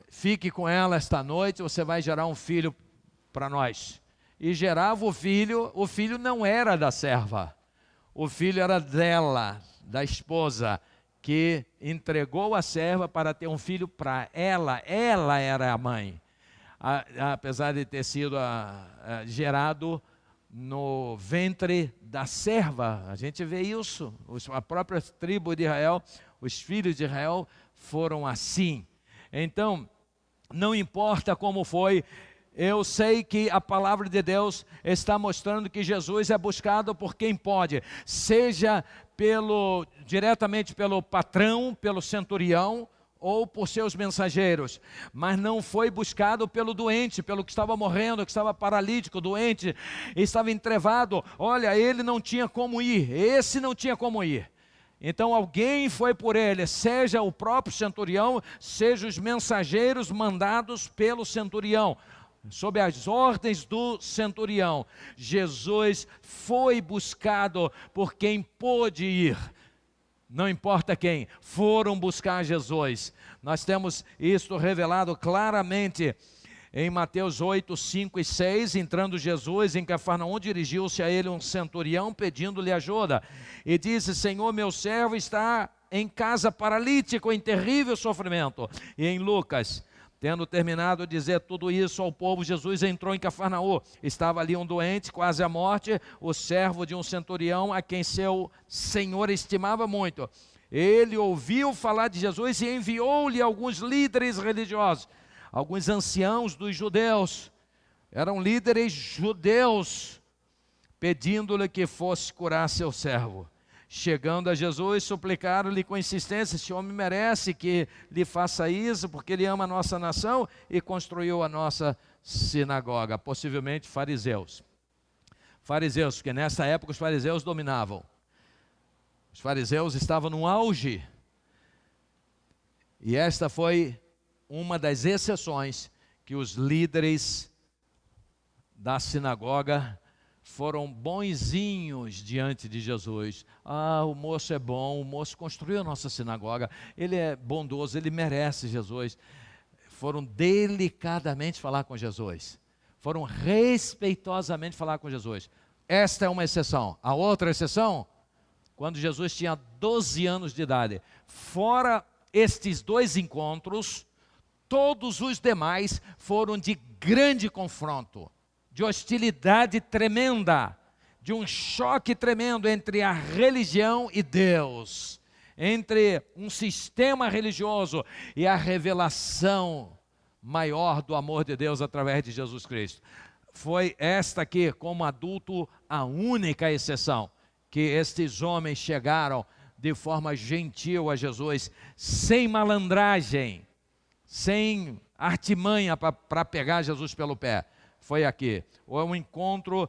fique com ela esta noite, você vai gerar um filho para nós. E gerava o filho não era da serva. O filho era dela, da esposa, que entregou a serva para ter um filho para ela. Ela era a mãe. Apesar de ter sido gerado no ventre da serva. A gente vê isso. A própria tribo de Israel, os filhos de Israel foram assim. Então, não importa como foi, eu sei que a palavra de Deus está mostrando que Jesus é buscado por quem pode, seja diretamente pelo patrão, pelo centurião, ou por seus mensageiros, mas não foi buscado pelo doente, pelo que estava morrendo, que estava paralítico, doente, estava entrevado. Olha, ele não tinha como ir, esse não tinha como ir. Então alguém foi por ele, seja o próprio centurião, seja os mensageiros mandados pelo centurião, sob as ordens do centurião. Jesus foi buscado por quem pôde ir. Não importa quem, foram buscar Jesus. Nós temos isto revelado claramente em Mateus 8, 5 e 6. Entrando Jesus em Cafarnaum, dirigiu-se a ele um centurião pedindo-lhe ajuda. E disse: Senhor, meu servo está em casa paralítico, em terrível sofrimento. E em Lucas, tendo terminado de dizer tudo isso ao povo, Jesus entrou em Cafarnaum. Estava ali um doente, quase à morte, o servo de um centurião, a quem seu senhor estimava muito. Ele ouviu falar de Jesus e enviou-lhe alguns líderes religiosos, alguns anciãos dos judeus, eram líderes judeus, pedindo-lhe que fosse curar seu servo. Chegando a Jesus, suplicaram-lhe com insistência: este homem merece que lhe faça isso, porque ele ama a nossa nação e construiu a nossa sinagoga. Possivelmente fariseus. Fariseus, porque nessa época os fariseus dominavam. Os fariseus estavam no auge. E esta foi uma das exceções que os líderes da sinagoga foram bonzinhos diante de Jesus. O moço é bom, o moço construiu a nossa sinagoga, ele é bondoso, ele merece Jesus. Foram delicadamente falar com Jesus, foram respeitosamente falar com Jesus. Esta é uma exceção. A outra exceção, quando Jesus tinha 12 anos de idade. Fora estes dois encontros, todos os demais foram de grande confronto, de hostilidade tremenda, de um choque tremendo entre a religião e Deus, entre um sistema religioso e a revelação maior do amor de Deus através de Jesus Cristo. Foi esta aqui, como adulto, a única exceção, que estes homens chegaram de forma gentil a Jesus, sem malandragem, sem artimanha para pegar Jesus pelo pé. Foi aqui, um encontro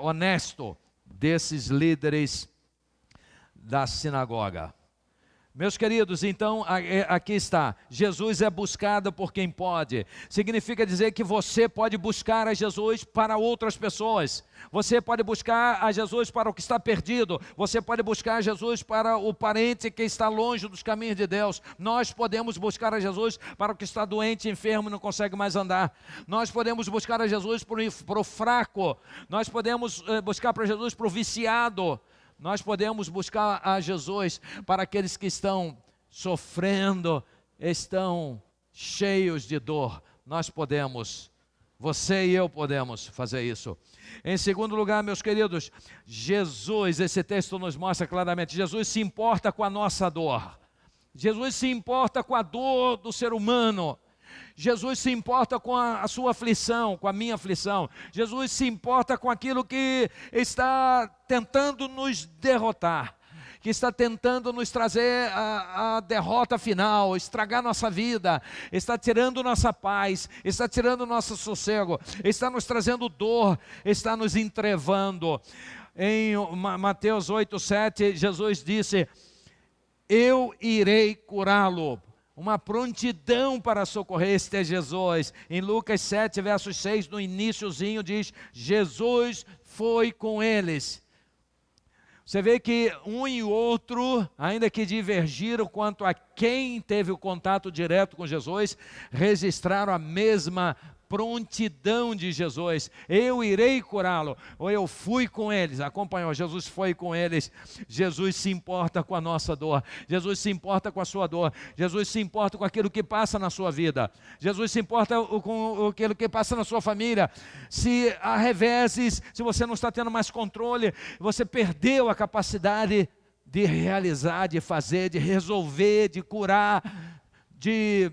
honesto desses líderes da sinagoga. Meus queridos, então aqui está, Jesus é buscado por quem pode. Significa dizer que você pode buscar a Jesus para outras pessoas. Você pode buscar a Jesus para o que está perdido. Você pode buscar a Jesus para o parente que está longe dos caminhos de Deus. Nós podemos buscar a Jesus para o que está doente, enfermo e não consegue mais andar. Nós podemos buscar a Jesus para o fraco. Nós podemos buscar para Jesus para o viciado. Nós podemos buscar a Jesus para aqueles que estão sofrendo, estão cheios de dor. Nós podemos, você e eu podemos fazer isso. Em segundo lugar, meus queridos, Jesus, esse texto nos mostra claramente, Jesus se importa com a nossa dor. Jesus se importa com a dor do ser humano. Jesus se importa com a sua aflição, com a minha aflição. Jesus se importa com aquilo que está tentando nos derrotar, que está tentando nos trazer a derrota final, estragar nossa vida, está tirando nossa paz, está tirando nosso sossego, está nos trazendo dor, está nos entrevando. Em Mateus 8:7, Jesus disse: eu irei curá-lo. Uma prontidão para socorrer, este é Jesus. Em Lucas 7, versos 6, no iniciozinho diz, Jesus foi com eles. Você vê que um e outro, ainda que divergiram quanto a quem teve o contato direto com Jesus, registraram a mesma prontidão de Jesus. Eu irei curá-lo, ou eu fui com eles, acompanhou, Jesus foi com eles. Jesus se importa com a nossa dor, Jesus se importa com a sua dor, Jesus se importa com aquilo que passa na sua vida, Jesus se importa com aquilo que passa na sua família. Se há reveses, se você não está tendo mais controle, você perdeu a capacidade de realizar, de fazer, de resolver, de curar, de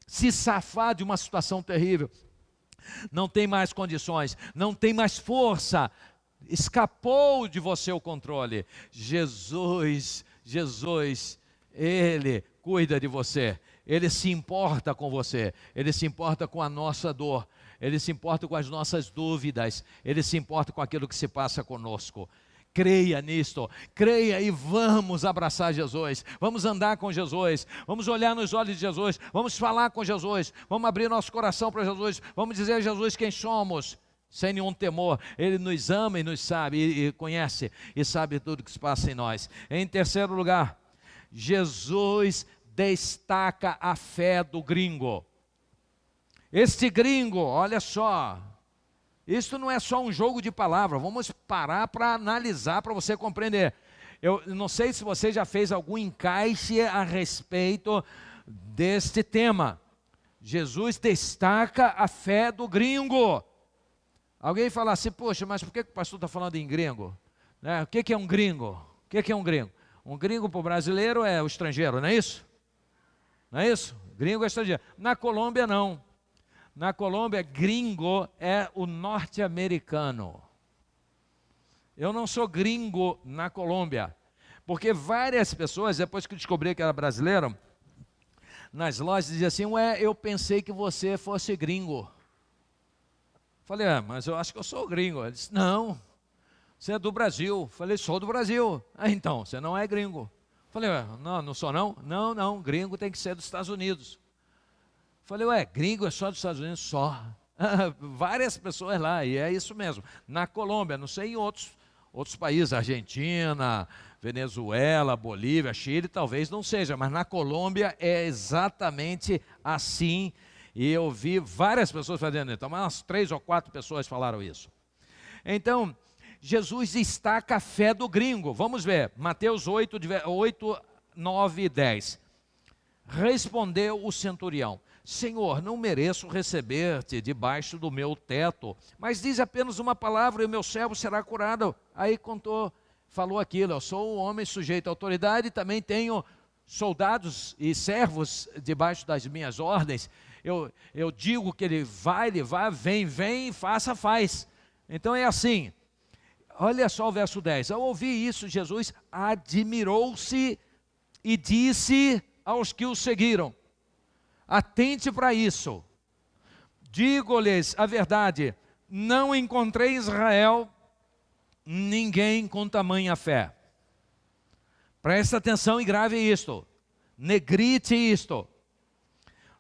se safar de uma situação terrível. Não tem mais condições, não tem mais força, escapou de você o controle. Jesus, Ele cuida de você, Ele se importa com você, Ele se importa com a nossa dor, Ele se importa com as nossas dúvidas, Ele se importa com aquilo que se passa conosco. Creia nisto, creia e vamos abraçar Jesus, vamos andar com Jesus, vamos olhar nos olhos de Jesus, vamos falar com Jesus, vamos abrir nosso coração para Jesus, vamos dizer a Jesus quem somos, sem nenhum temor. Ele nos ama e nos sabe, e conhece, e sabe tudo que se passa em nós. Em terceiro lugar, Jesus destaca a fé do gringo. Este gringo, olha só, isso não é só um jogo de palavras, vamos parar para analisar, para você compreender. Eu não sei se você já fez algum encaixe a respeito deste tema. Jesus destaca a fé do gringo. Alguém fala assim, poxa, mas por que o pastor está falando em gringo? Né? O que é um gringo? O que é um gringo? Um gringo para o brasileiro é o estrangeiro, não é isso? Não é isso? Gringo é estrangeiro. Na Colômbia não. Na Colômbia, gringo é o norte-americano. Eu não sou gringo na Colômbia, porque várias pessoas, depois que descobri que era brasileiro, nas lojas diziam assim, ué, eu pensei que você fosse gringo. Falei, mas eu acho que eu sou gringo. Ele disse, não, você é do Brasil. Falei, sou do Brasil. Então, você não é gringo. Falei, não sou não? Não, gringo tem que ser dos Estados Unidos. Falei, gringo é só dos Estados Unidos? Só. Várias pessoas lá, e é isso mesmo. Na Colômbia, não sei em outros países, Argentina, Venezuela, Bolívia, Chile, talvez não seja, mas na Colômbia é exatamente assim. E eu vi várias pessoas fazendo isso, então umas 3 ou 4 pessoas falaram isso. Então, Jesus destaca a fé do gringo. Vamos ver, Mateus 8, 9 e 10. Respondeu o centurião, Senhor, não mereço receber-te debaixo do meu teto, mas diz apenas uma palavra e o meu servo será curado. Aí falou aquilo, eu sou um homem sujeito à autoridade, também tenho soldados e servos debaixo das minhas ordens. Eu digo que ele vai, vem, faça, faz. Então é assim, olha só o verso 10, ao ouvir isso, Jesus admirou-se e disse aos que o seguiram, atente para isso, digo-lhes a verdade, não encontrei em Israel ninguém com tamanha fé. Presta atenção e grave isto, negrite isto.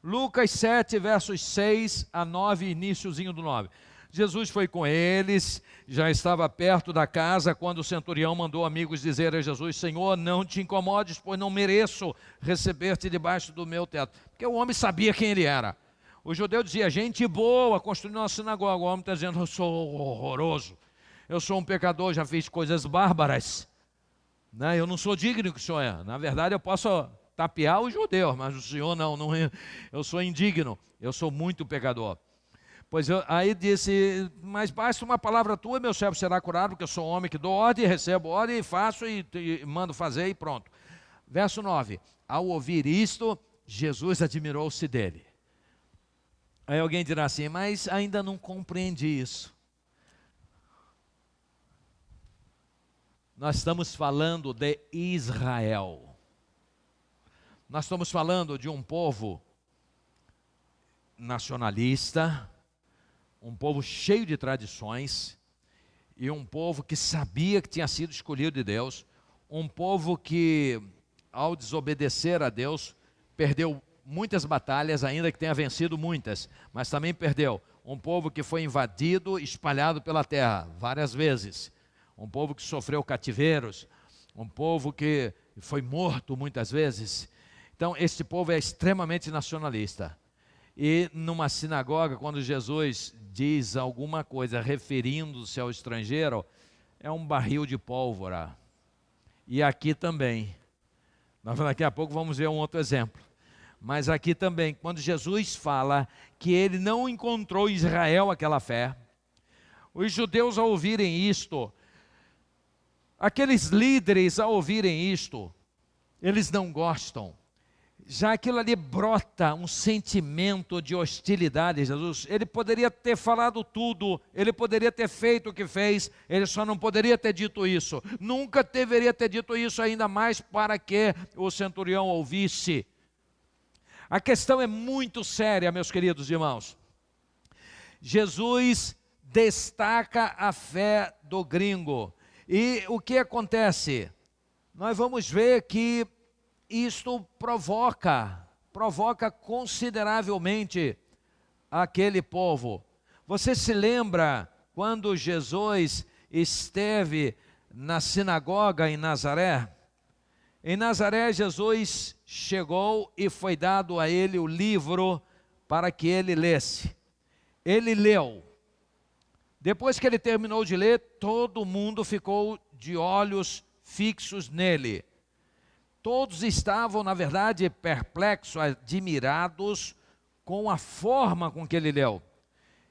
Lucas 7, versos 6 a 9, iniciozinho do 9. Jesus foi com eles, já estava perto da casa, quando o centurião mandou amigos dizer a Jesus: Senhor, não te incomodes, pois não mereço receber-te debaixo do meu teto. Porque o homem sabia quem ele era. O judeu dizia: gente boa, construindo uma sinagoga. O homem está dizendo: eu sou horroroso, eu sou um pecador, já fiz coisas bárbaras, né? Eu não sou digno que o senhor é. Na verdade, eu posso tapear os judeus, mas o senhor não, eu sou indigno, eu sou muito pecador. Pois aí disse: mas basta uma palavra tua, meu servo será curado, porque eu sou um homem que dou ordem, recebo ordem, faço e mando fazer e pronto. Verso 9, ao ouvir isto, Jesus admirou-se dele. Aí alguém dirá assim: mas ainda não compreendi isso. Nós estamos falando de Israel. Nós estamos falando de um povo nacionalista, um povo cheio de tradições, e um povo que sabia que tinha sido escolhido de Deus, um povo que, ao desobedecer a Deus, perdeu muitas batalhas, ainda que tenha vencido muitas, mas também perdeu. Um povo que foi invadido, espalhado pela terra várias vezes, um povo que sofreu cativeiros, um povo que foi morto muitas vezes. Então, este povo é extremamente nacionalista. E numa sinagoga, quando Jesus diz alguma coisa referindo-se ao estrangeiro, é um barril de pólvora. E aqui também. Nós daqui a pouco vamos ver um outro exemplo. Mas aqui também, quando Jesus fala que ele não encontrou em Israel aquela fé, os judeus ao ouvirem isto, aqueles líderes ao ouvirem isto, eles não gostam. Já aquilo ali brota um sentimento de hostilidade a Jesus. Ele poderia ter falado tudo, ele poderia ter feito o que fez, ele só não poderia ter dito isso. Nunca deveria ter dito isso, ainda mais para que o centurião ouvisse. A questão é muito séria, meus queridos irmãos. Jesus destaca a fé do gringo. E o que acontece? Nós vamos ver que isto provoca consideravelmente aquele povo. Você se lembra quando Jesus esteve na sinagoga em Nazaré? Em Nazaré, Jesus chegou e foi dado a ele o livro para que ele lesse. Ele leu. Depois que ele terminou de ler, todo mundo ficou de olhos fixos nele. Todos estavam, na verdade, perplexos, admirados com a forma com que ele leu.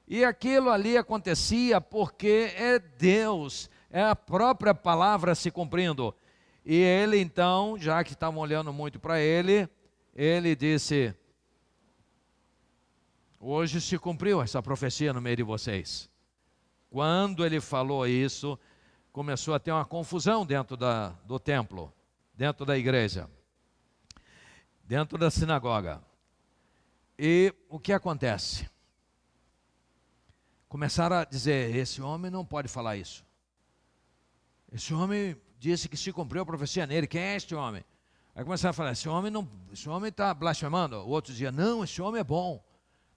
E aquilo ali acontecia porque é Deus, é a própria palavra se cumprindo. E ele então, já que estavam olhando muito para ele, ele disse: hoje se cumpriu essa profecia no meio de vocês. Quando ele falou isso, começou a ter uma confusão dentro do templo, dentro da igreja, dentro da sinagoga. E o que acontece? Começaram a dizer: esse homem não pode falar isso. Esse homem disse que se cumpriu a profecia nele. Quem é este homem? Aí começaram a falar: esse homem está blasfemando. O outro dizia: não, esse homem é bom.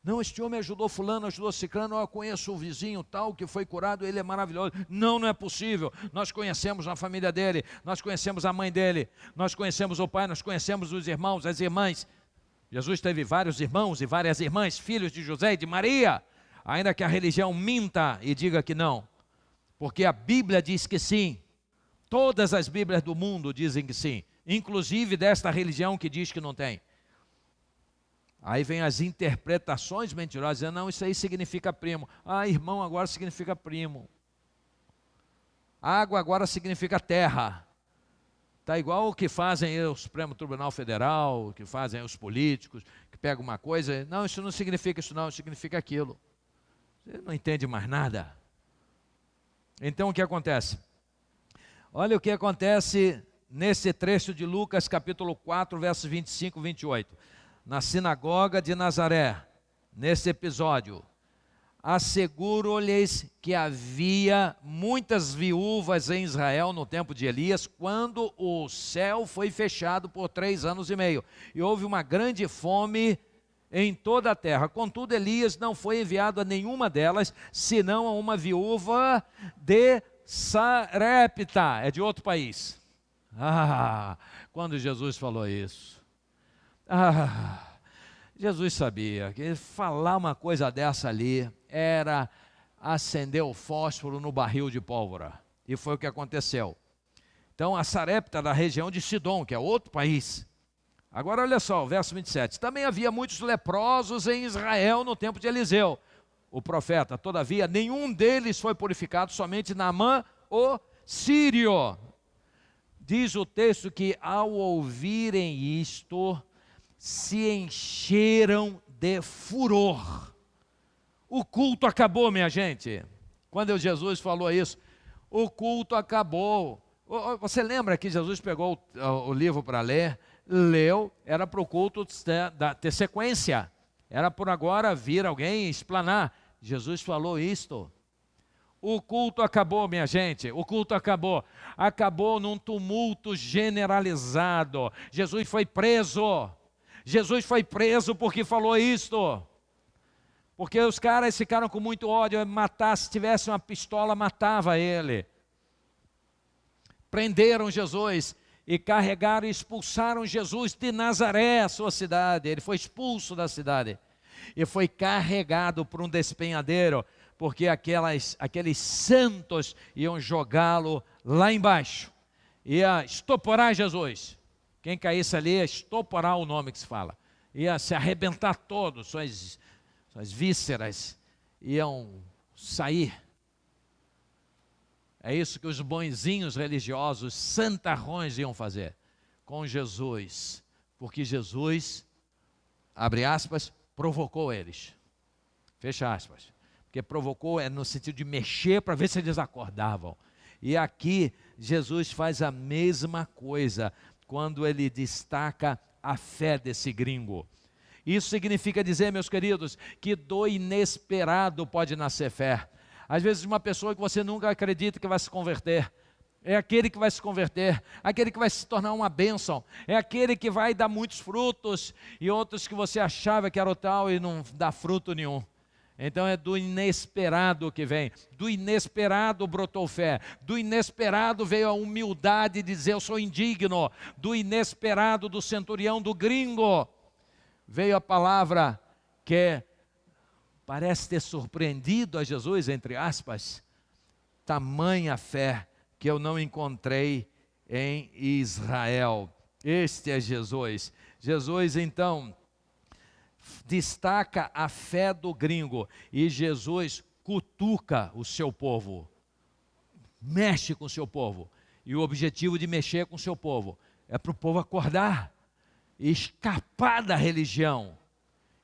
Não, este homem ajudou fulano, ajudou ciclano. Eu conheço o vizinho tal que foi curado, ele é maravilhoso. Não, não é possível. Nós conhecemos a família dele, nós conhecemos a mãe dele, nós conhecemos o pai, nós conhecemos os irmãos, as irmãs. Jesus teve vários irmãos e várias irmãs, filhos de José e de Maria, ainda que a religião minta e diga que não, porque a Bíblia diz que sim. Todas as Bíblias do mundo dizem que sim, inclusive desta religião que diz que não tem. Aí vem as interpretações mentirosas, dizendo: não, isso aí significa primo. Ah, irmão, agora significa primo. Água agora significa terra. Está igual o que fazem o Supremo Tribunal Federal, o que fazem os políticos, que pegam uma coisa: não, isso não significa isso não, significa aquilo. Você não entende mais nada. Então o que acontece? Olha o que acontece nesse trecho de Lucas capítulo 4, versos 25 e 28. Na sinagoga de Nazaré, nesse episódio, asseguro-lhes que havia muitas viúvas em Israel no tempo de Elias, quando o céu foi fechado por 3 anos e meio, e houve uma grande fome em toda a terra. Contudo, Elias não foi enviado a nenhuma delas, senão a uma viúva de Sarepta, é de outro país. Quando Jesus falou isso, Jesus sabia que falar uma coisa dessa ali era acender o fósforo no barril de pólvora, e foi o que aconteceu. Então, a Sarepta da região de Sidom, que é outro país. Agora olha só, o verso 27. Também havia muitos leprosos em Israel no tempo de Eliseu, o profeta. Todavia, nenhum deles foi purificado, somente Naamã, o sírio. Diz o texto que ao ouvirem isto, se encheram de furor. O culto acabou, minha gente. Quando Jesus falou isso, o culto acabou. Você lembra que Jesus pegou o livro para ler? Leu, era para o culto ter sequência, era por agora vir alguém explanar. Jesus falou isto. O culto acabou, minha gente, o culto acabou. Acabou num tumulto generalizado. Jesus foi preso. Jesus foi preso porque falou isto. Porque os caras ficaram com muito ódio, se tivesse uma pistola, matava ele. Prenderam Jesus e carregaram e expulsaram Jesus de Nazaré, a sua cidade. Ele foi expulso da cidade e foi carregado por um despenhadeiro, porque aqueles santos iam jogá-lo lá embaixo, ia estoporar Jesus. Quem caísse ali ia estoporar, o nome que se fala, ia se arrebentar todo, suas vísceras iam sair. É isso que os bonzinhos religiosos, santarrões, iam fazer com Jesus, porque Jesus, abre aspas, provocou eles, fecha aspas, porque provocou é no sentido de mexer para ver se eles acordavam. E aqui Jesus faz a mesma coisa quando ele destaca a fé desse gringo. Isso significa dizer, meus queridos, que do inesperado pode nascer fé. Às vezes uma pessoa que você nunca acredita que vai se converter, é aquele que vai se converter, aquele que vai se tornar uma bênção, é aquele que vai dar muitos frutos, e outros que você achava que era o tal e não dá fruto nenhum. Então é do inesperado que vem, do inesperado brotou fé, do inesperado veio a humildade de dizer eu sou indigno, do inesperado do centurião, do gringo, veio a palavra que parece ter surpreendido a Jesus, entre aspas, tamanha fé que eu não encontrei em Israel. Este é Jesus. Jesus, então, destaca a fé do gringo, e Jesus cutuca o seu povo, mexe com o seu povo, e o objetivo de mexer com o seu povo é para o povo acordar, escapar da religião,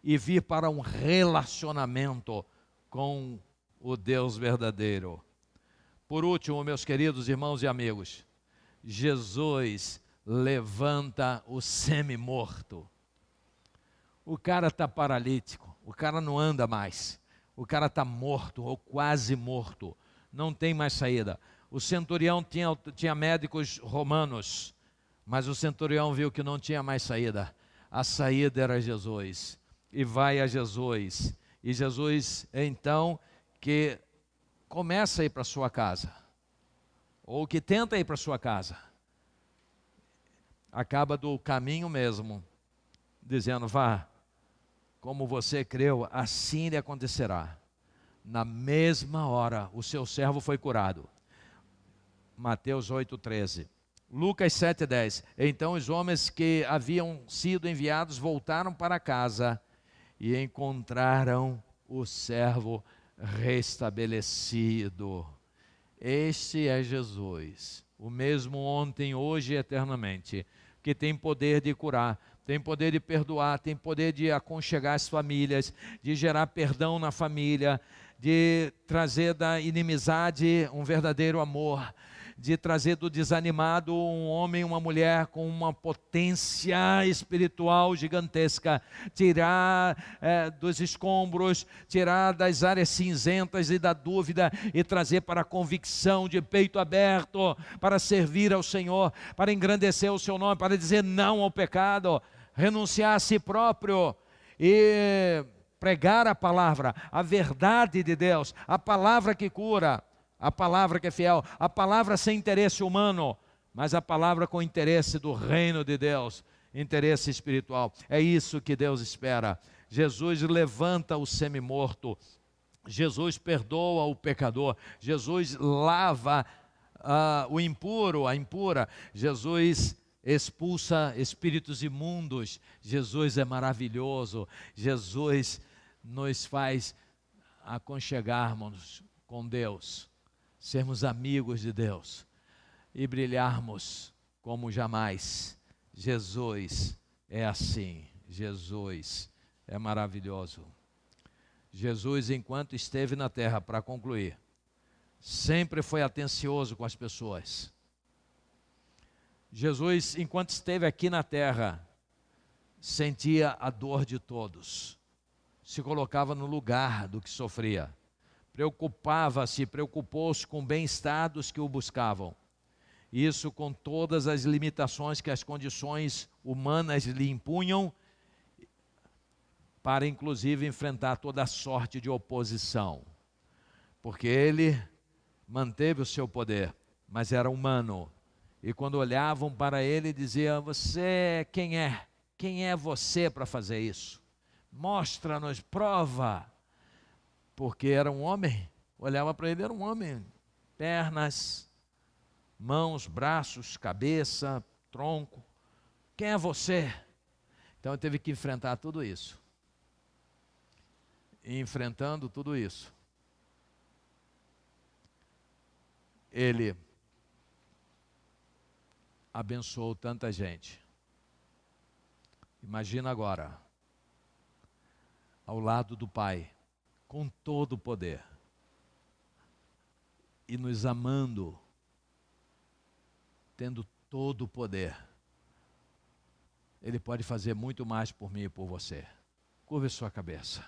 e vir para um relacionamento com o Deus verdadeiro. Por último, meus queridos irmãos e amigos, Jesus levanta o semi-morto. O cara está paralítico, o cara não anda mais, o cara está morto ou quase morto, não tem mais saída. O centurião tinha médicos romanos, mas o centurião viu que não tinha mais saída. A saída era Jesus. E vai a Jesus, e Jesus então que começa a ir para sua casa, ou que tenta ir para sua casa, acaba do caminho mesmo, dizendo, vá, como você creu, assim lhe acontecerá. Na mesma hora, o seu servo foi curado. Mateus 8,13. Lucas 7,10. Então os homens que haviam sido enviados voltaram para casa, e encontraram o servo restabelecido. Este é Jesus, o mesmo ontem, hoje e eternamente, que tem poder de curar, tem poder de perdoar, tem poder de aconchegar as famílias, de gerar perdão na família, de trazer da inimizade um verdadeiro amor, de trazer do desanimado um homem, uma mulher com uma potência espiritual gigantesca, tirar dos escombros, tirar das áreas cinzentas e da dúvida e trazer para a convicção de peito aberto, para servir ao Senhor, para engrandecer o seu nome, para dizer não ao pecado, renunciar a si próprio e pregar a palavra, a verdade de Deus, a palavra que cura, a palavra que é fiel, a palavra sem interesse humano, mas a palavra com interesse do reino de Deus, interesse espiritual. É isso que Deus espera. Jesus levanta o semi-morto, Jesus perdoa o pecador, Jesus lava o impuro, a impura, Jesus expulsa espíritos imundos. Jesus é maravilhoso. Jesus nos faz aconchegarmos com Deus, sermos amigos de Deus e brilharmos como jamais. Jesus é assim, Jesus é maravilhoso. Jesus, enquanto esteve na terra, para concluir, sempre foi atencioso com as pessoas. Jesus, enquanto esteve aqui na terra, sentia a dor de todos, se colocava no lugar do que sofria, preocupou-se com o bem-estar dos que o buscavam. Isso com todas as limitações que as condições humanas lhe impunham, para inclusive enfrentar toda a sorte de oposição, porque ele manteve o seu poder, mas era humano, e quando olhavam para ele diziam: você quem é? Quem é você para fazer isso? Mostra-nos, prova. Porque era um homem, olhava para ele, era um homem, pernas, mãos, braços, cabeça, tronco. Quem é você? Então ele teve que enfrentar tudo isso. E enfrentando tudo isso, ele abençoou tanta gente. Imagina agora, ao lado do Pai, com todo o poder, e nos amando, tendo todo o poder. Ele pode fazer muito mais por mim e por você. Curve sua cabeça.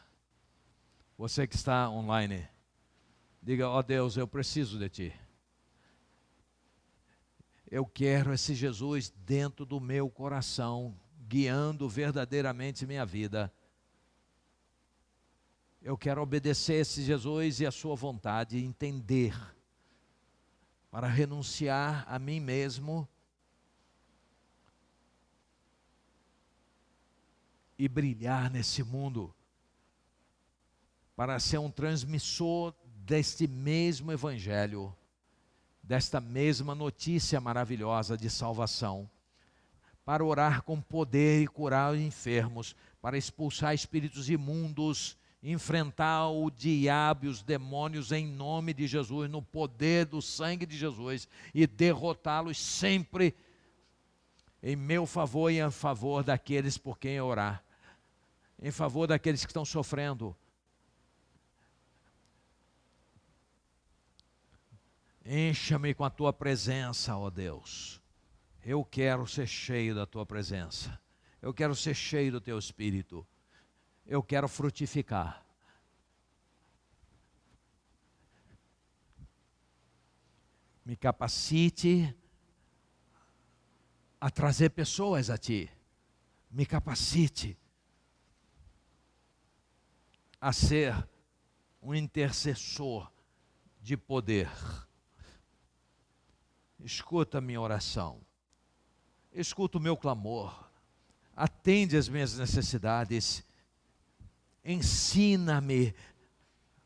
Você que está online, diga: ó Deus, eu preciso de Ti. Eu quero esse Jesus dentro do meu coração, guiando verdadeiramente minha vida. Eu quero obedecer esse Jesus e a sua vontade, entender, para renunciar a mim mesmo e brilhar nesse mundo, para ser um transmissor deste mesmo evangelho, desta mesma notícia maravilhosa de salvação, para orar com poder e curar os enfermos, para expulsar espíritos imundos, enfrentar o diabo e os demônios em nome de Jesus, no poder do sangue de Jesus, e derrotá-los sempre em meu favor e em favor daqueles por quem eu orar, em favor daqueles que estão sofrendo. Encha-me com a Tua presença, ó Deus. Eu quero ser cheio da Tua presença. Eu quero ser cheio do Teu Espírito. Eu quero frutificar. Me capacite a trazer pessoas a Ti. Me capacite a ser um intercessor de poder. Escuta a minha oração. Escuta o meu clamor. Atende as minhas necessidades. Ensina-me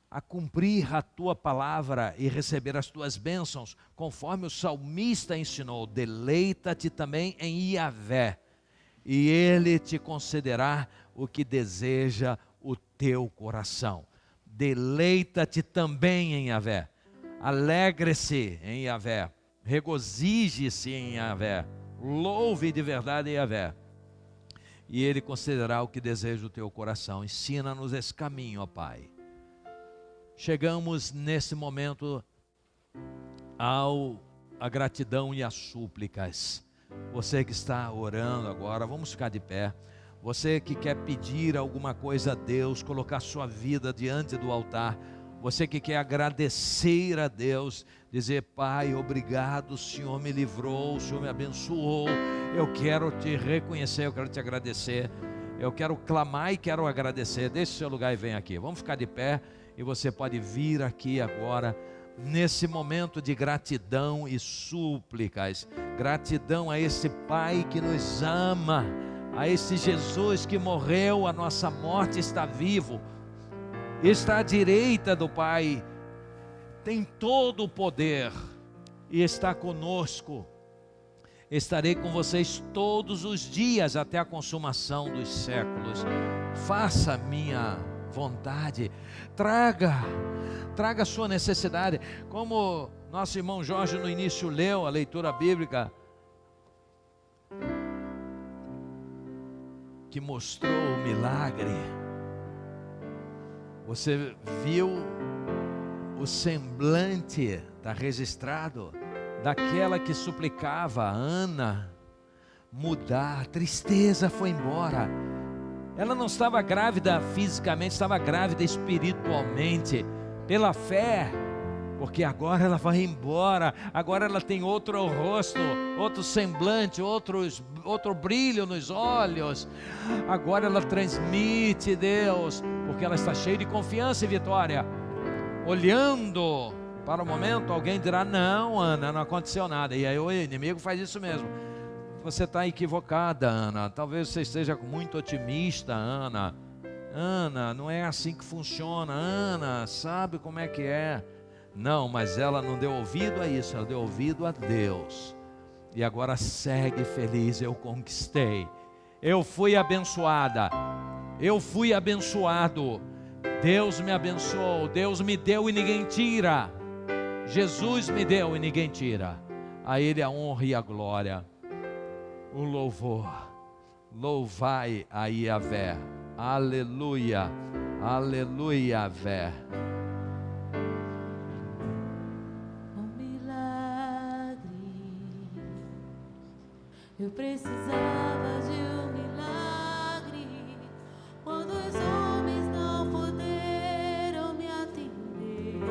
a cumprir a Tua palavra e receber as Tuas bênçãos, conforme o salmista ensinou. Deleita-te também em Yahvé, e Ele te concederá o que deseja o teu coração. Deleita-te também em Yahvé. Alegre-se em Yahvé. Regozije-se em Yahvé. Louve de verdade em Yahvé. E Ele concederá o que deseja o teu coração. Ensina-nos esse caminho, ó Pai. Chegamos nesse momento ao a gratidão e as súplicas. Você que está orando agora, vamos ficar de pé. Você que quer pedir alguma coisa a Deus, colocar sua vida diante do altar. Você que quer agradecer a Deus, dizer: Pai, obrigado, o Senhor me livrou, o Senhor me abençoou. Eu quero te reconhecer, eu quero te agradecer. Eu quero clamar e quero agradecer. Deixe o seu lugar e vem aqui. Vamos ficar de pé e você pode vir aqui agora, nesse momento de gratidão e súplicas. Gratidão a esse Pai que nos ama, a esse Jesus que morreu, a nossa morte, está vivo, está à direita do Pai, tem todo o poder e está conosco. Estarei com vocês todos os dias até a consumação dos séculos. Faça a minha vontade, traga a sua necessidade, como nosso irmão Jorge no início leu a leitura bíblica, que mostrou o milagre. Você viu o semblante, está registrado, daquela que suplicava a Ana mudar, a tristeza foi embora. Ela não estava grávida fisicamente, estava grávida espiritualmente, pela fé, porque agora ela vai embora, agora ela tem outro rosto, outro semblante, outro brilho nos olhos, agora ela transmite Deus, porque ela está cheia de confiança e vitória. Olhando para o momento, alguém dirá: não, Ana, não aconteceu nada. E aí o inimigo faz isso mesmo. Você está equivocada, Ana. Talvez você esteja muito otimista, Ana. Ana, não é assim que funciona. Ana, sabe como é que é? Não, mas ela não deu ouvido a isso, ela deu ouvido a Deus. E agora segue feliz. Eu conquistei. Eu fui abençoada. Eu fui abençoado. Deus me abençoou. Deus me deu e ninguém tira. Jesus me deu e ninguém tira. A Ele a honra e a glória, o louvor. Louvai a Yahvé. Aleluia, aleluia, Yahvé. Um milagre. Eu precisava de um milagre. Quando os homens não puderam me atender.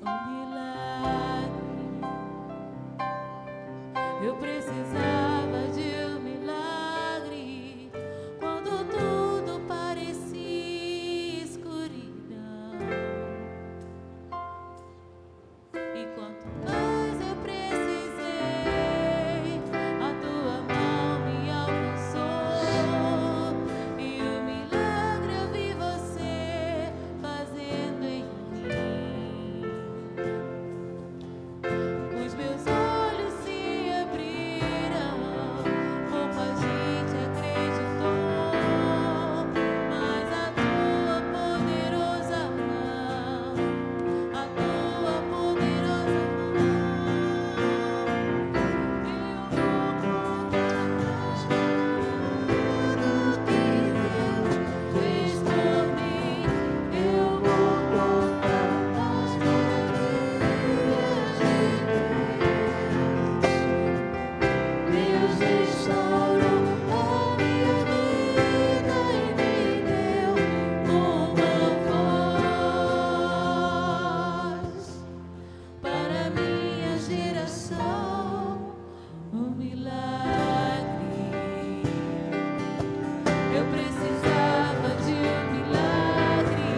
Um milagre. Eu precisava de um milagre. Quando tudo parecia escuridão. E quanto mais eu precisei, a tua mão me alcançou. E o milagre eu vi você fazendo em mim. Os meus olhos se abriram, pouca gente acreditou, mas a tua poderosa mão, a tua poderosa mão, eu vou contar os milagres que Deus fez por mim. Eu vou contar as maravilhas de Deus. Deus restaurou a minha vida e me deu uma voz para minha geração. Um milagre. Eu precisava de um milagre.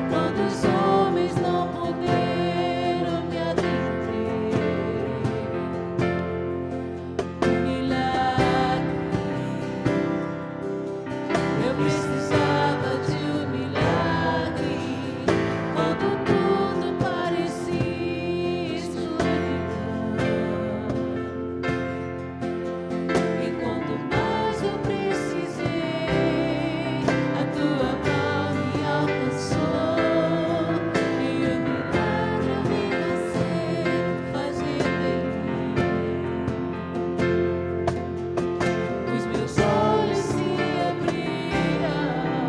Quando os homens não puderam me atender. Um milagre. Eu precisava de um milagre. Quando tudo parecia escuridão. E quanto mais eu precisei, a tua mão me alcançou. E o milagre eu vi você fazendo em mim. Os meus olhos se abriram,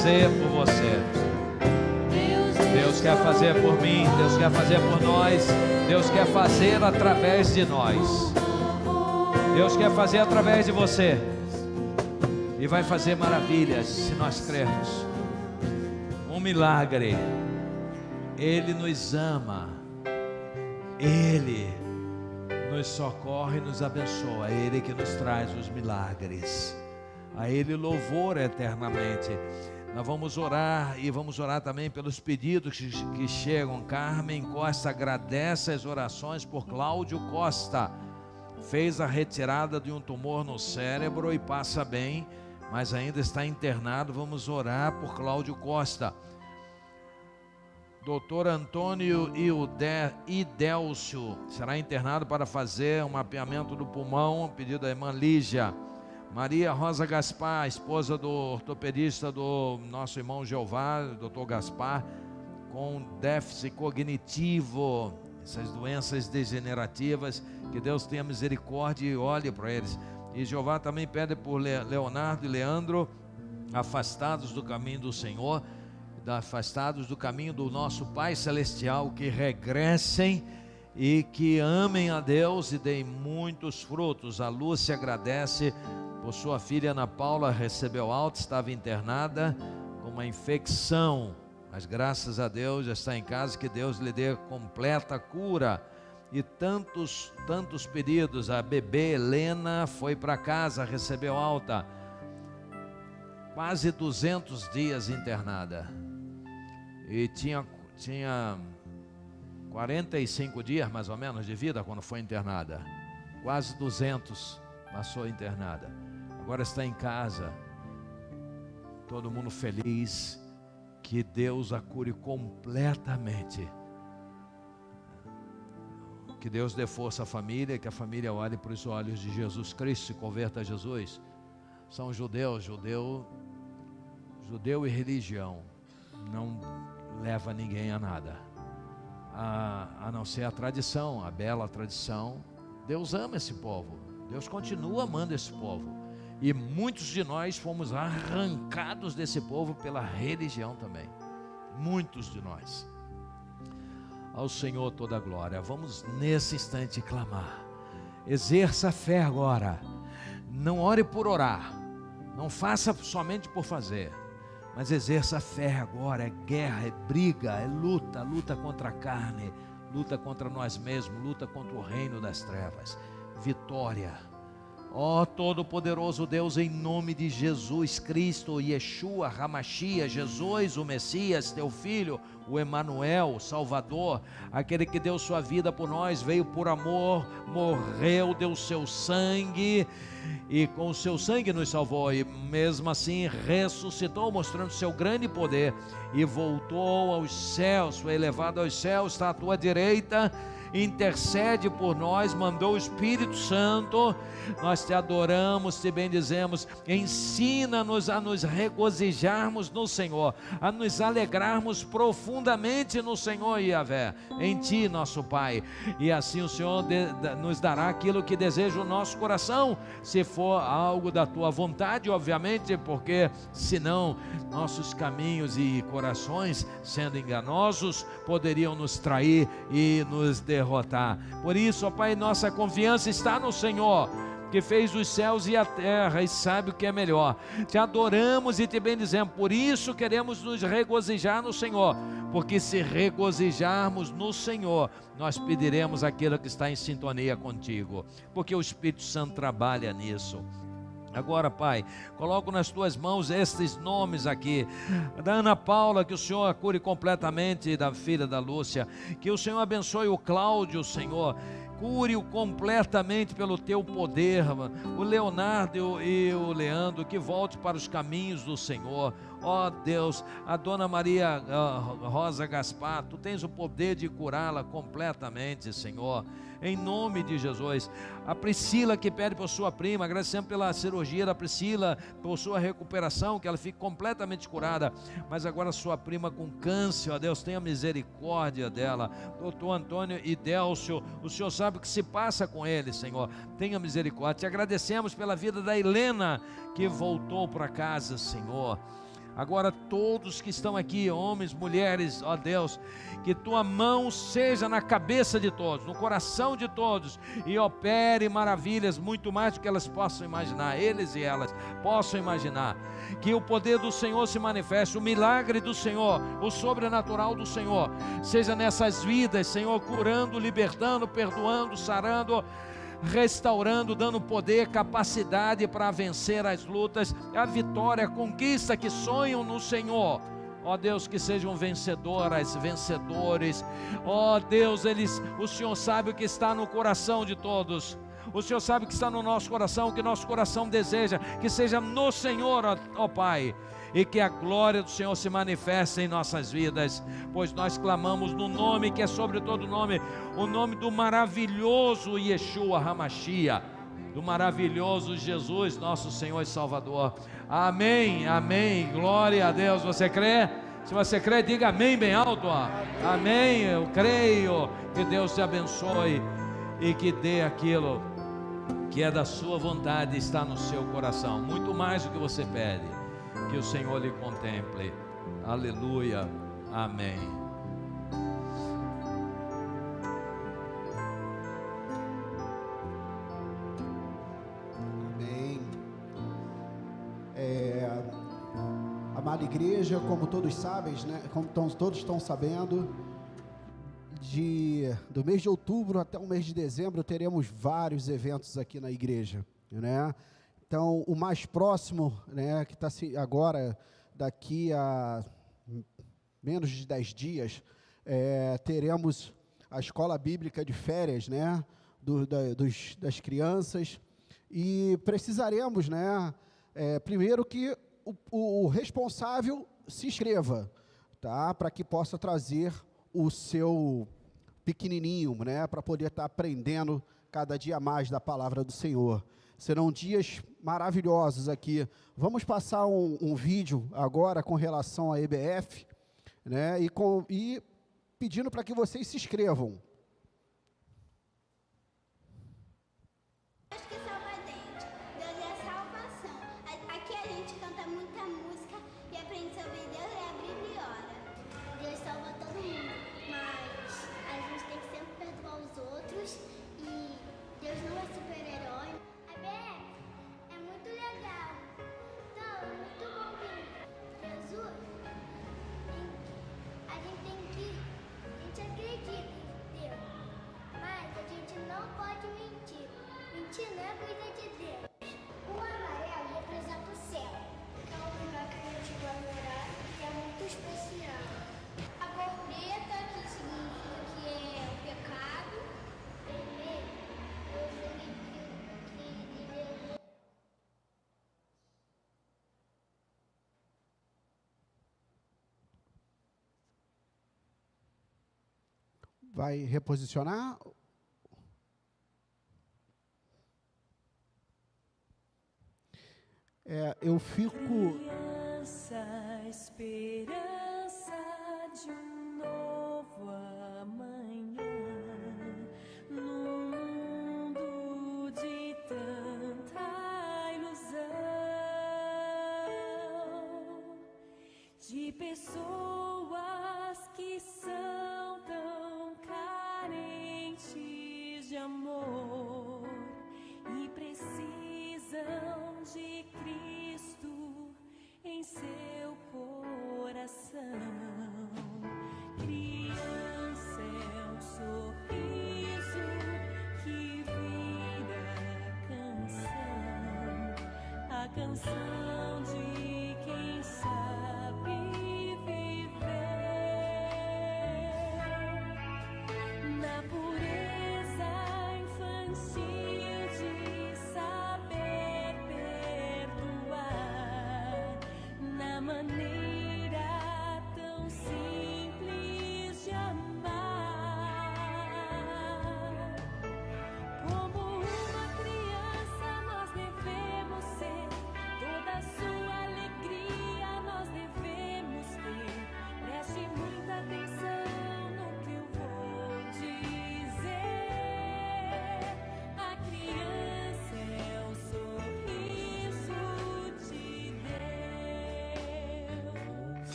fazer por você. Deus quer fazer por mim, Deus quer fazer por nós, Deus quer fazer através de nós. Deus quer fazer através de você. E vai fazer maravilhas se nós crermos. Um milagre. Ele nos ama. Ele nos socorre e nos abençoa. É Ele que nos traz os milagres. A Ele louvor eternamente. Nós vamos orar e vamos orar também pelos pedidos que chegam. Carmen Costa agradece as orações por Cláudio Costa. Fez a retirada de um tumor no cérebro e passa bem, mas ainda está internado. Vamos orar por Cláudio Costa. Doutor Antônio Idélcio será internado para fazer um mapeamento do pulmão, pedido da irmã Lígia. Maria Rosa Gaspar, esposa do ortopedista do nosso irmão Jeová, doutor Gaspar, com déficit cognitivo, essas doenças degenerativas, que Deus tenha misericórdia e olhe para eles. E Jeová também pede por Leonardo e Leandro, afastados do caminho do Senhor, afastados do caminho do nosso Pai Celestial, que regressem e que amem a Deus e deem muitos frutos. A Lúcia agradece por sua filha Ana Paula, recebeu alta, estava internada com uma infecção, mas graças a Deus já está em casa, que Deus lhe dê completa cura. E tantos pedidos. A bebê Helena foi para casa, recebeu alta, quase 200 dias internada, e tinha 45 dias mais ou menos de vida quando foi internada. Quase 200 passou internada. Agora está em casa, todo mundo feliz. Que Deus a cure completamente. Que Deus dê força à família, que a família olhe para os olhos de Jesus Cristo, se converta a Jesus. São judeus, judeu e religião não leva ninguém a nada, a não ser a tradição, a bela tradição. Deus ama esse povo, Deus continua amando esse povo, e muitos de nós fomos arrancados desse povo pela religião também, muitos de nós. Ao Senhor toda a glória. Vamos nesse instante clamar. Exerça a fé agora. Não ore por orar, não faça somente por fazer, mas exerça a fé agora. É guerra, é briga, é luta, luta contra a carne, luta contra nós mesmos, luta contra o reino das trevas. Vitória. Ó Todo-Poderoso Deus, em nome de Jesus Cristo, Yeshua, Hamashia, Jesus, o Messias, teu Filho, o Emanuel, o Salvador, aquele que deu sua vida por nós, veio por amor, morreu, deu seu sangue, e com o seu sangue nos salvou, e mesmo assim ressuscitou, mostrando seu grande poder, e voltou aos céus, foi elevado aos céus, está à tua direita, intercede por nós, mandou o Espírito Santo. Nós te adoramos, te bendizemos. Ensina-nos a nos regozijarmos no Senhor, a nos alegrarmos profundamente no Senhor, Yahvé, em ti, nosso Pai, e assim o Senhor nos dará aquilo que deseja o nosso coração, se for algo da tua vontade, obviamente, porque senão nossos caminhos e corações, sendo enganosos, poderiam nos trair e nos derrotar. Por isso, ó Pai, nossa confiança está no Senhor, que fez os céus e a terra e sabe o que é melhor. Te adoramos e te bendizemos. Por isso queremos nos regozijar no Senhor, porque se regozijarmos no Senhor, nós pediremos aquilo que está em sintonia contigo, porque o Espírito Santo trabalha nisso. Agora, Pai, coloco nas tuas mãos estes nomes aqui, da Ana Paula, que o Senhor a cure completamente, da filha da Lúcia, que o Senhor abençoe o Cláudio, Senhor, cure-o completamente pelo teu poder, o Leonardo e o Leandro, que volte para os caminhos do Senhor. Ó Deus, a Dona Maria Rosa Gaspar, tu tens o poder de curá-la completamente, Senhor, em nome de Jesus. A Priscila, que pede por sua prima, agradecemos pela cirurgia da Priscila, por sua recuperação, que ela fique completamente curada, mas agora sua prima com câncer, ó Deus, tenha misericórdia dela. Doutor Antônio Idélcio, o Senhor sabe o que se passa com ele, Senhor, tenha misericórdia. Te agradecemos pela vida da Helena, que voltou para casa, Senhor. Agora todos que estão aqui, homens, mulheres, ó Deus, que tua mão seja na cabeça de todos, no coração de todos, e opere maravilhas muito mais do que elas possam imaginar, eles e elas possam imaginar. Que o poder do Senhor se manifeste, o milagre do Senhor, o sobrenatural do Senhor, seja nessas vidas, Senhor, curando, libertando, perdoando, sarando, restaurando, dando poder, capacidade para vencer as lutas, a vitória, a conquista que sonham no Senhor. Ó Deus, que sejam vencedoras, vencedores. Ó Deus, o Senhor sabe o que está no coração de todos. O Senhor sabe o que está no nosso coração, o que nosso coração deseja, que seja no Senhor, ó Pai, e que a glória do Senhor se manifeste em nossas vidas, pois nós clamamos no nome que é sobre todo nome, o nome do maravilhoso Yeshua HaMashiach, do maravilhoso Jesus, nosso Senhor e Salvador. Amém, amém, glória a Deus. Você crê? Se você crê, diga amém bem alto, ó. Amém, eu creio. Que Deus te abençoe e que dê aquilo que é da sua vontade, está no seu coração, muito mais do que você pede. Que o Senhor lhe contemple. Aleluia, amém. Amém. Amada igreja, como todos sabem, né? Todos estão sabendo, do mês de outubro até o mês de dezembro teremos vários eventos aqui na igreja, né? Então, o mais próximo, né, que está agora, daqui a menos de 10 dias, teremos a escola bíblica de férias, né, das crianças, e precisaremos, né, primeiro que o responsável se inscreva, tá, para que possa trazer o seu pequenininho, né, para poder estar aprendendo cada dia mais da palavra do Senhor. Serão dias maravilhosos aqui. Vamos passar um vídeo agora com relação à EBF, né, e pedindo para que vocês se inscrevam. Deus que salva a gente, Deus é a salvação. Aqui a gente canta muita música e aprende sobre Deus e a Bíblia e ora. Deus salva todo mundo, mas a gente tem que sempre perdoar os outros e Deus não é super-herói. A BF é muito legal, então é muito bom vir. Jesus, a gente acredita em Deus, mas a gente não pode mentir. Mentir não é coisa de Deus. O amarelo representa o céu. É um lugar que a gente vai morar e é muito especial. A cor preta, que significa que é o pecado. Vermelho, Deus ele Vai reposicionar? Eu fico... Criança, esperança de um novo amanhã, num mundo de tanta ilusão, de pessoas que são tão carentes de amor e precisam de Cristo em seu coração. Criança é um sorriso que vira canção, a canção de quem sabe viver na pureza infantil de saber perdoar, na maneira tão simples de amar. Como uma criança nós devemos ser, toda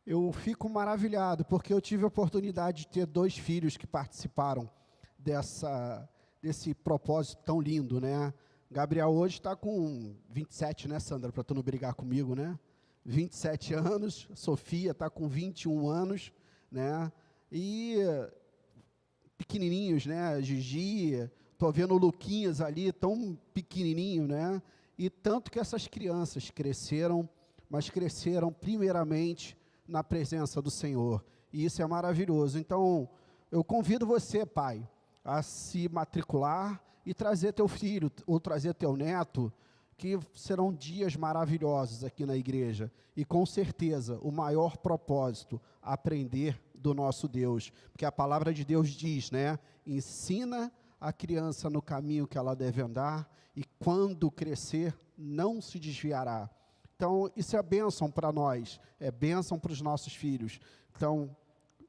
eu fico maravilhado, porque eu tive a oportunidade de ter 2 filhos que participaram desse propósito tão lindo, né? Gabriel hoje está com 27, né, Sandra, para tu não brigar comigo, né? 27 anos, Sofia está com 21 anos, né? E pequenininhos, né? Gigi, estou vendo o Luquinhas ali, tão pequenininho, né? E tanto que essas crianças cresceram, mas cresceram primeiramente na presença do Senhor. E isso é maravilhoso. Então, eu convido você, pai, a se matricular e trazer teu filho ou trazer teu neto, que serão dias maravilhosos aqui na igreja. E com certeza, o maior propósito, aprender do nosso Deus. Porque a palavra de Deus diz, né? Ensina a criança no caminho que ela deve andar e quando crescer, não se desviará. Então, isso é bênção para nós, é bênção para os nossos filhos. Então,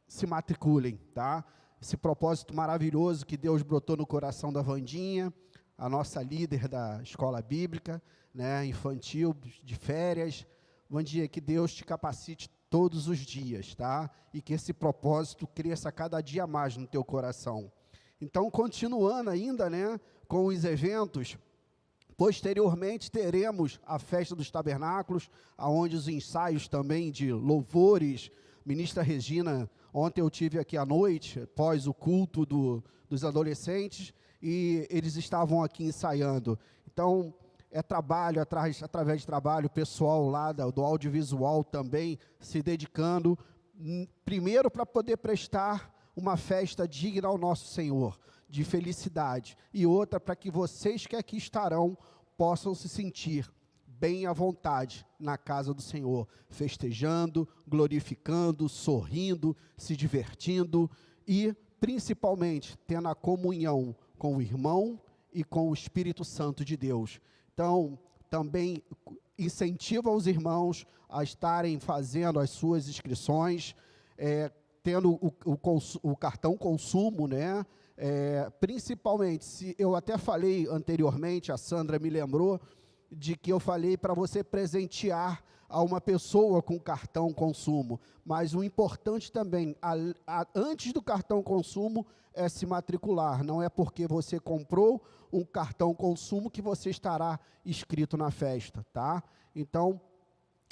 se matriculem, tá? Esse propósito maravilhoso que Deus brotou no coração da Vandinha, a nossa líder da escola bíblica, né, infantil, de férias. Vandinha, que Deus te capacite todos os dias, tá? E que esse propósito cresça cada dia mais no teu coração. Então, continuando ainda, né, com os eventos, posteriormente teremos a festa dos tabernáculos, aonde os ensaios também de louvores, ministra Regina, ontem eu tive aqui à noite, após o culto dos adolescentes, e eles estavam aqui ensaiando. Então, é trabalho, através de trabalho pessoal lá do audiovisual também, se dedicando, primeiro para poder prestar uma festa digna ao nosso Senhor, de felicidade, e outra para que vocês que aqui estarão possam se sentir bem à vontade na casa do Senhor, festejando, glorificando, sorrindo, se divertindo e, principalmente, tendo a comunhão com o irmão e com o Espírito Santo de Deus. Então, também incentiva os irmãos a estarem fazendo as suas inscrições, tendo o cartão consumo, né? Principalmente, se eu até falei anteriormente, a Sandra me lembrou, de que eu falei para você presentear a uma pessoa com cartão consumo, mas o importante também, antes do cartão consumo, é se matricular, não é porque você comprou um cartão consumo que você estará inscrito na festa, tá? Então,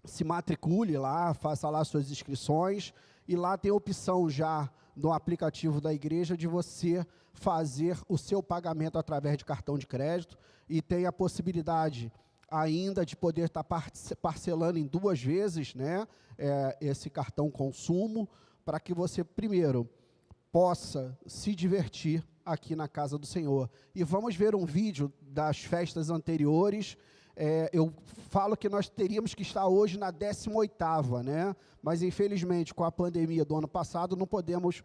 se matricule lá, faça lá suas inscrições, e lá tem a opção já no aplicativo da igreja de você fazer o seu pagamento através de cartão de crédito, e tem a possibilidade ainda de poder estar parcelando em 2 vezes, né, esse cartão consumo, para que você, primeiro, possa se divertir aqui na casa do Senhor. E vamos ver um vídeo das festas anteriores. Eu falo que nós teríamos que estar hoje na 18ª, né? Mas infelizmente com a pandemia do ano passado não podemos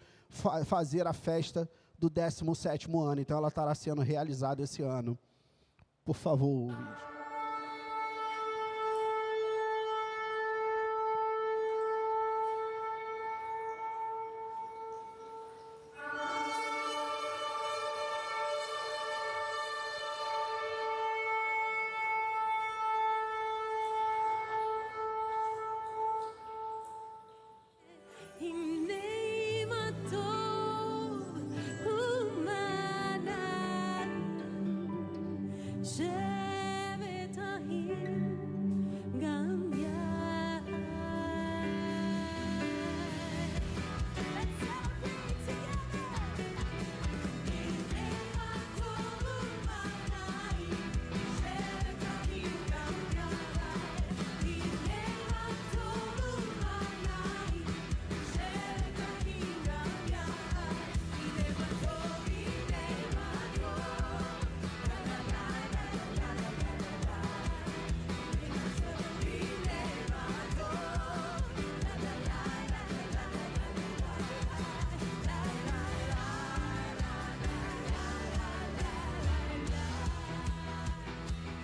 fazer a festa do 17º ano, então ela estará sendo realizada esse ano. Por favor, o vídeo.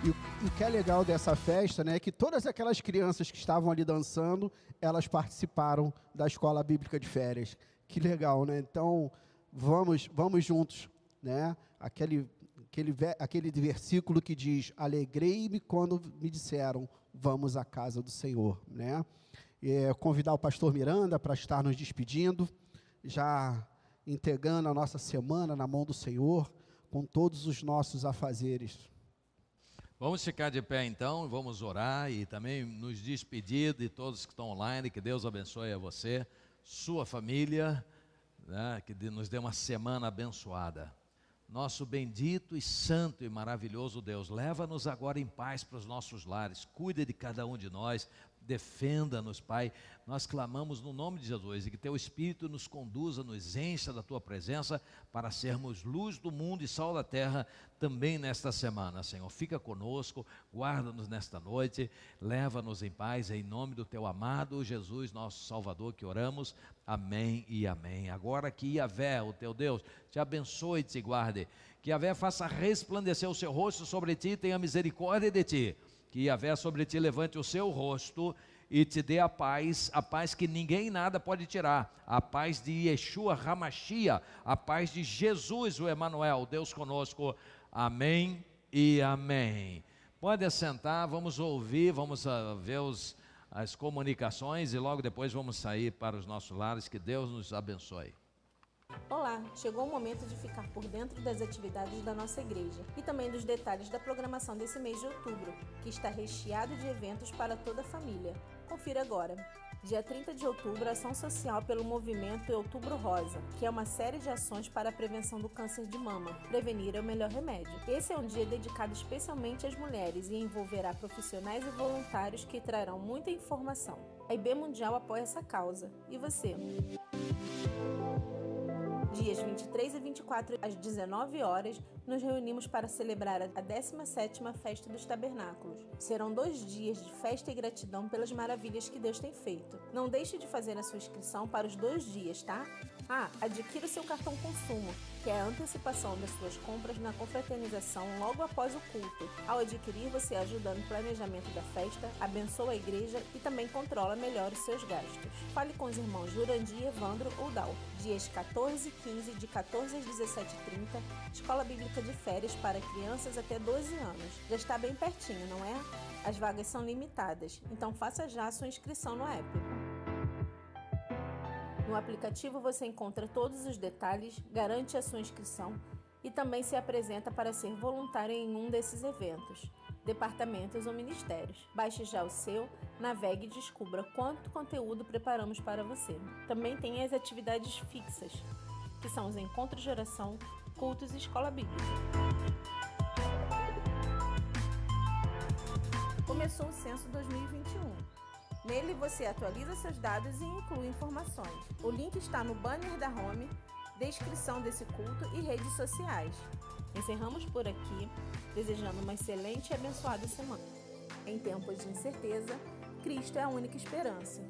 E o que é legal dessa festa, né, é que todas aquelas crianças que estavam ali dançando, elas participaram da escola bíblica de férias. Que legal, né? Então, vamos juntos, né? Aquele versículo que diz: alegrei-me quando me disseram, vamos à casa do Senhor, né? convidar o pastor Miranda para estar nos despedindo, já entregando a nossa semana na mão do Senhor, com todos os nossos afazeres. Vamos ficar de pé então, vamos orar e também nos despedir de todos que estão online. Que Deus abençoe a você, sua família, né, que nos dê uma semana abençoada. Nosso bendito e santo e maravilhoso Deus, leva-nos agora em paz para os nossos lares, cuida de cada um de nós, defenda-nos, Pai. Nós clamamos no nome de Jesus e que Teu Espírito nos conduza, nos encha da Tua presença para sermos luz do mundo e sal da terra também nesta semana, Senhor. Fica conosco, guarda-nos nesta noite, leva-nos em paz, em nome do Teu amado Jesus, nosso Salvador, que oramos. Amém e amém. Agora que Yahvé, o Teu Deus, te abençoe e te guarde, que Yahvé faça resplandecer o seu rosto sobre ti e tenha misericórdia de ti. Que Yahvé sobre ti levante o seu rosto e te dê a paz que ninguém e nada pode tirar, a paz de Yeshua HaMashiach, a paz de Jesus, o Emanuel, Deus conosco. Amém e amém. Pode assentar, vamos ouvir, vamos ver as comunicações e logo depois vamos sair para os nossos lares. Que Deus nos abençoe. Olá, chegou o momento de ficar por dentro das atividades da nossa igreja e também dos detalhes da programação desse mês de outubro, que está recheado de eventos para toda a família. Confira agora. Dia 30 de outubro, ação social pelo movimento Outubro Rosa, que é uma série de ações para a prevenção do câncer de mama. Prevenir é o melhor remédio. Esse é um dia dedicado especialmente às mulheres e envolverá profissionais e voluntários que trarão muita informação. A IB Mundial apoia essa causa. E você? Dias 23 e 24, às 19 horas, nos reunimos para celebrar a 17ª Festa dos Tabernáculos. Serão 2 dias de festa e gratidão pelas maravilhas que Deus tem feito. Não deixe de fazer a sua inscrição para os 2 dias, tá? Adquira o seu cartão consumo, que é a antecipação das suas compras na confraternização logo após o culto. Ao adquirir, você ajuda no planejamento da festa, abençoa a igreja e também controla melhor os seus gastos. Fale com os irmãos Jurandir, Evandro ou Dal. Dias 14 e 15, de 14 às 17h30, Escola Bíblica de Férias para crianças até 12 anos. Já está bem pertinho, não é? As vagas são limitadas, então faça já a sua inscrição no app. No aplicativo você encontra todos os detalhes, garante a sua inscrição e também se apresenta para ser voluntário em um desses eventos, departamentos ou ministérios. Baixe já o seu, navegue e descubra quanto conteúdo preparamos para você. Também tem as atividades fixas, que são os encontros de oração, cultos e escola bíblica. Começou o Censo 2021. Nele você atualiza seus dados e inclui informações. O link está no banner da home, descrição desse culto e redes sociais. Encerramos por aqui, desejando uma excelente e abençoada semana. Em tempos de incerteza, Cristo é a única esperança.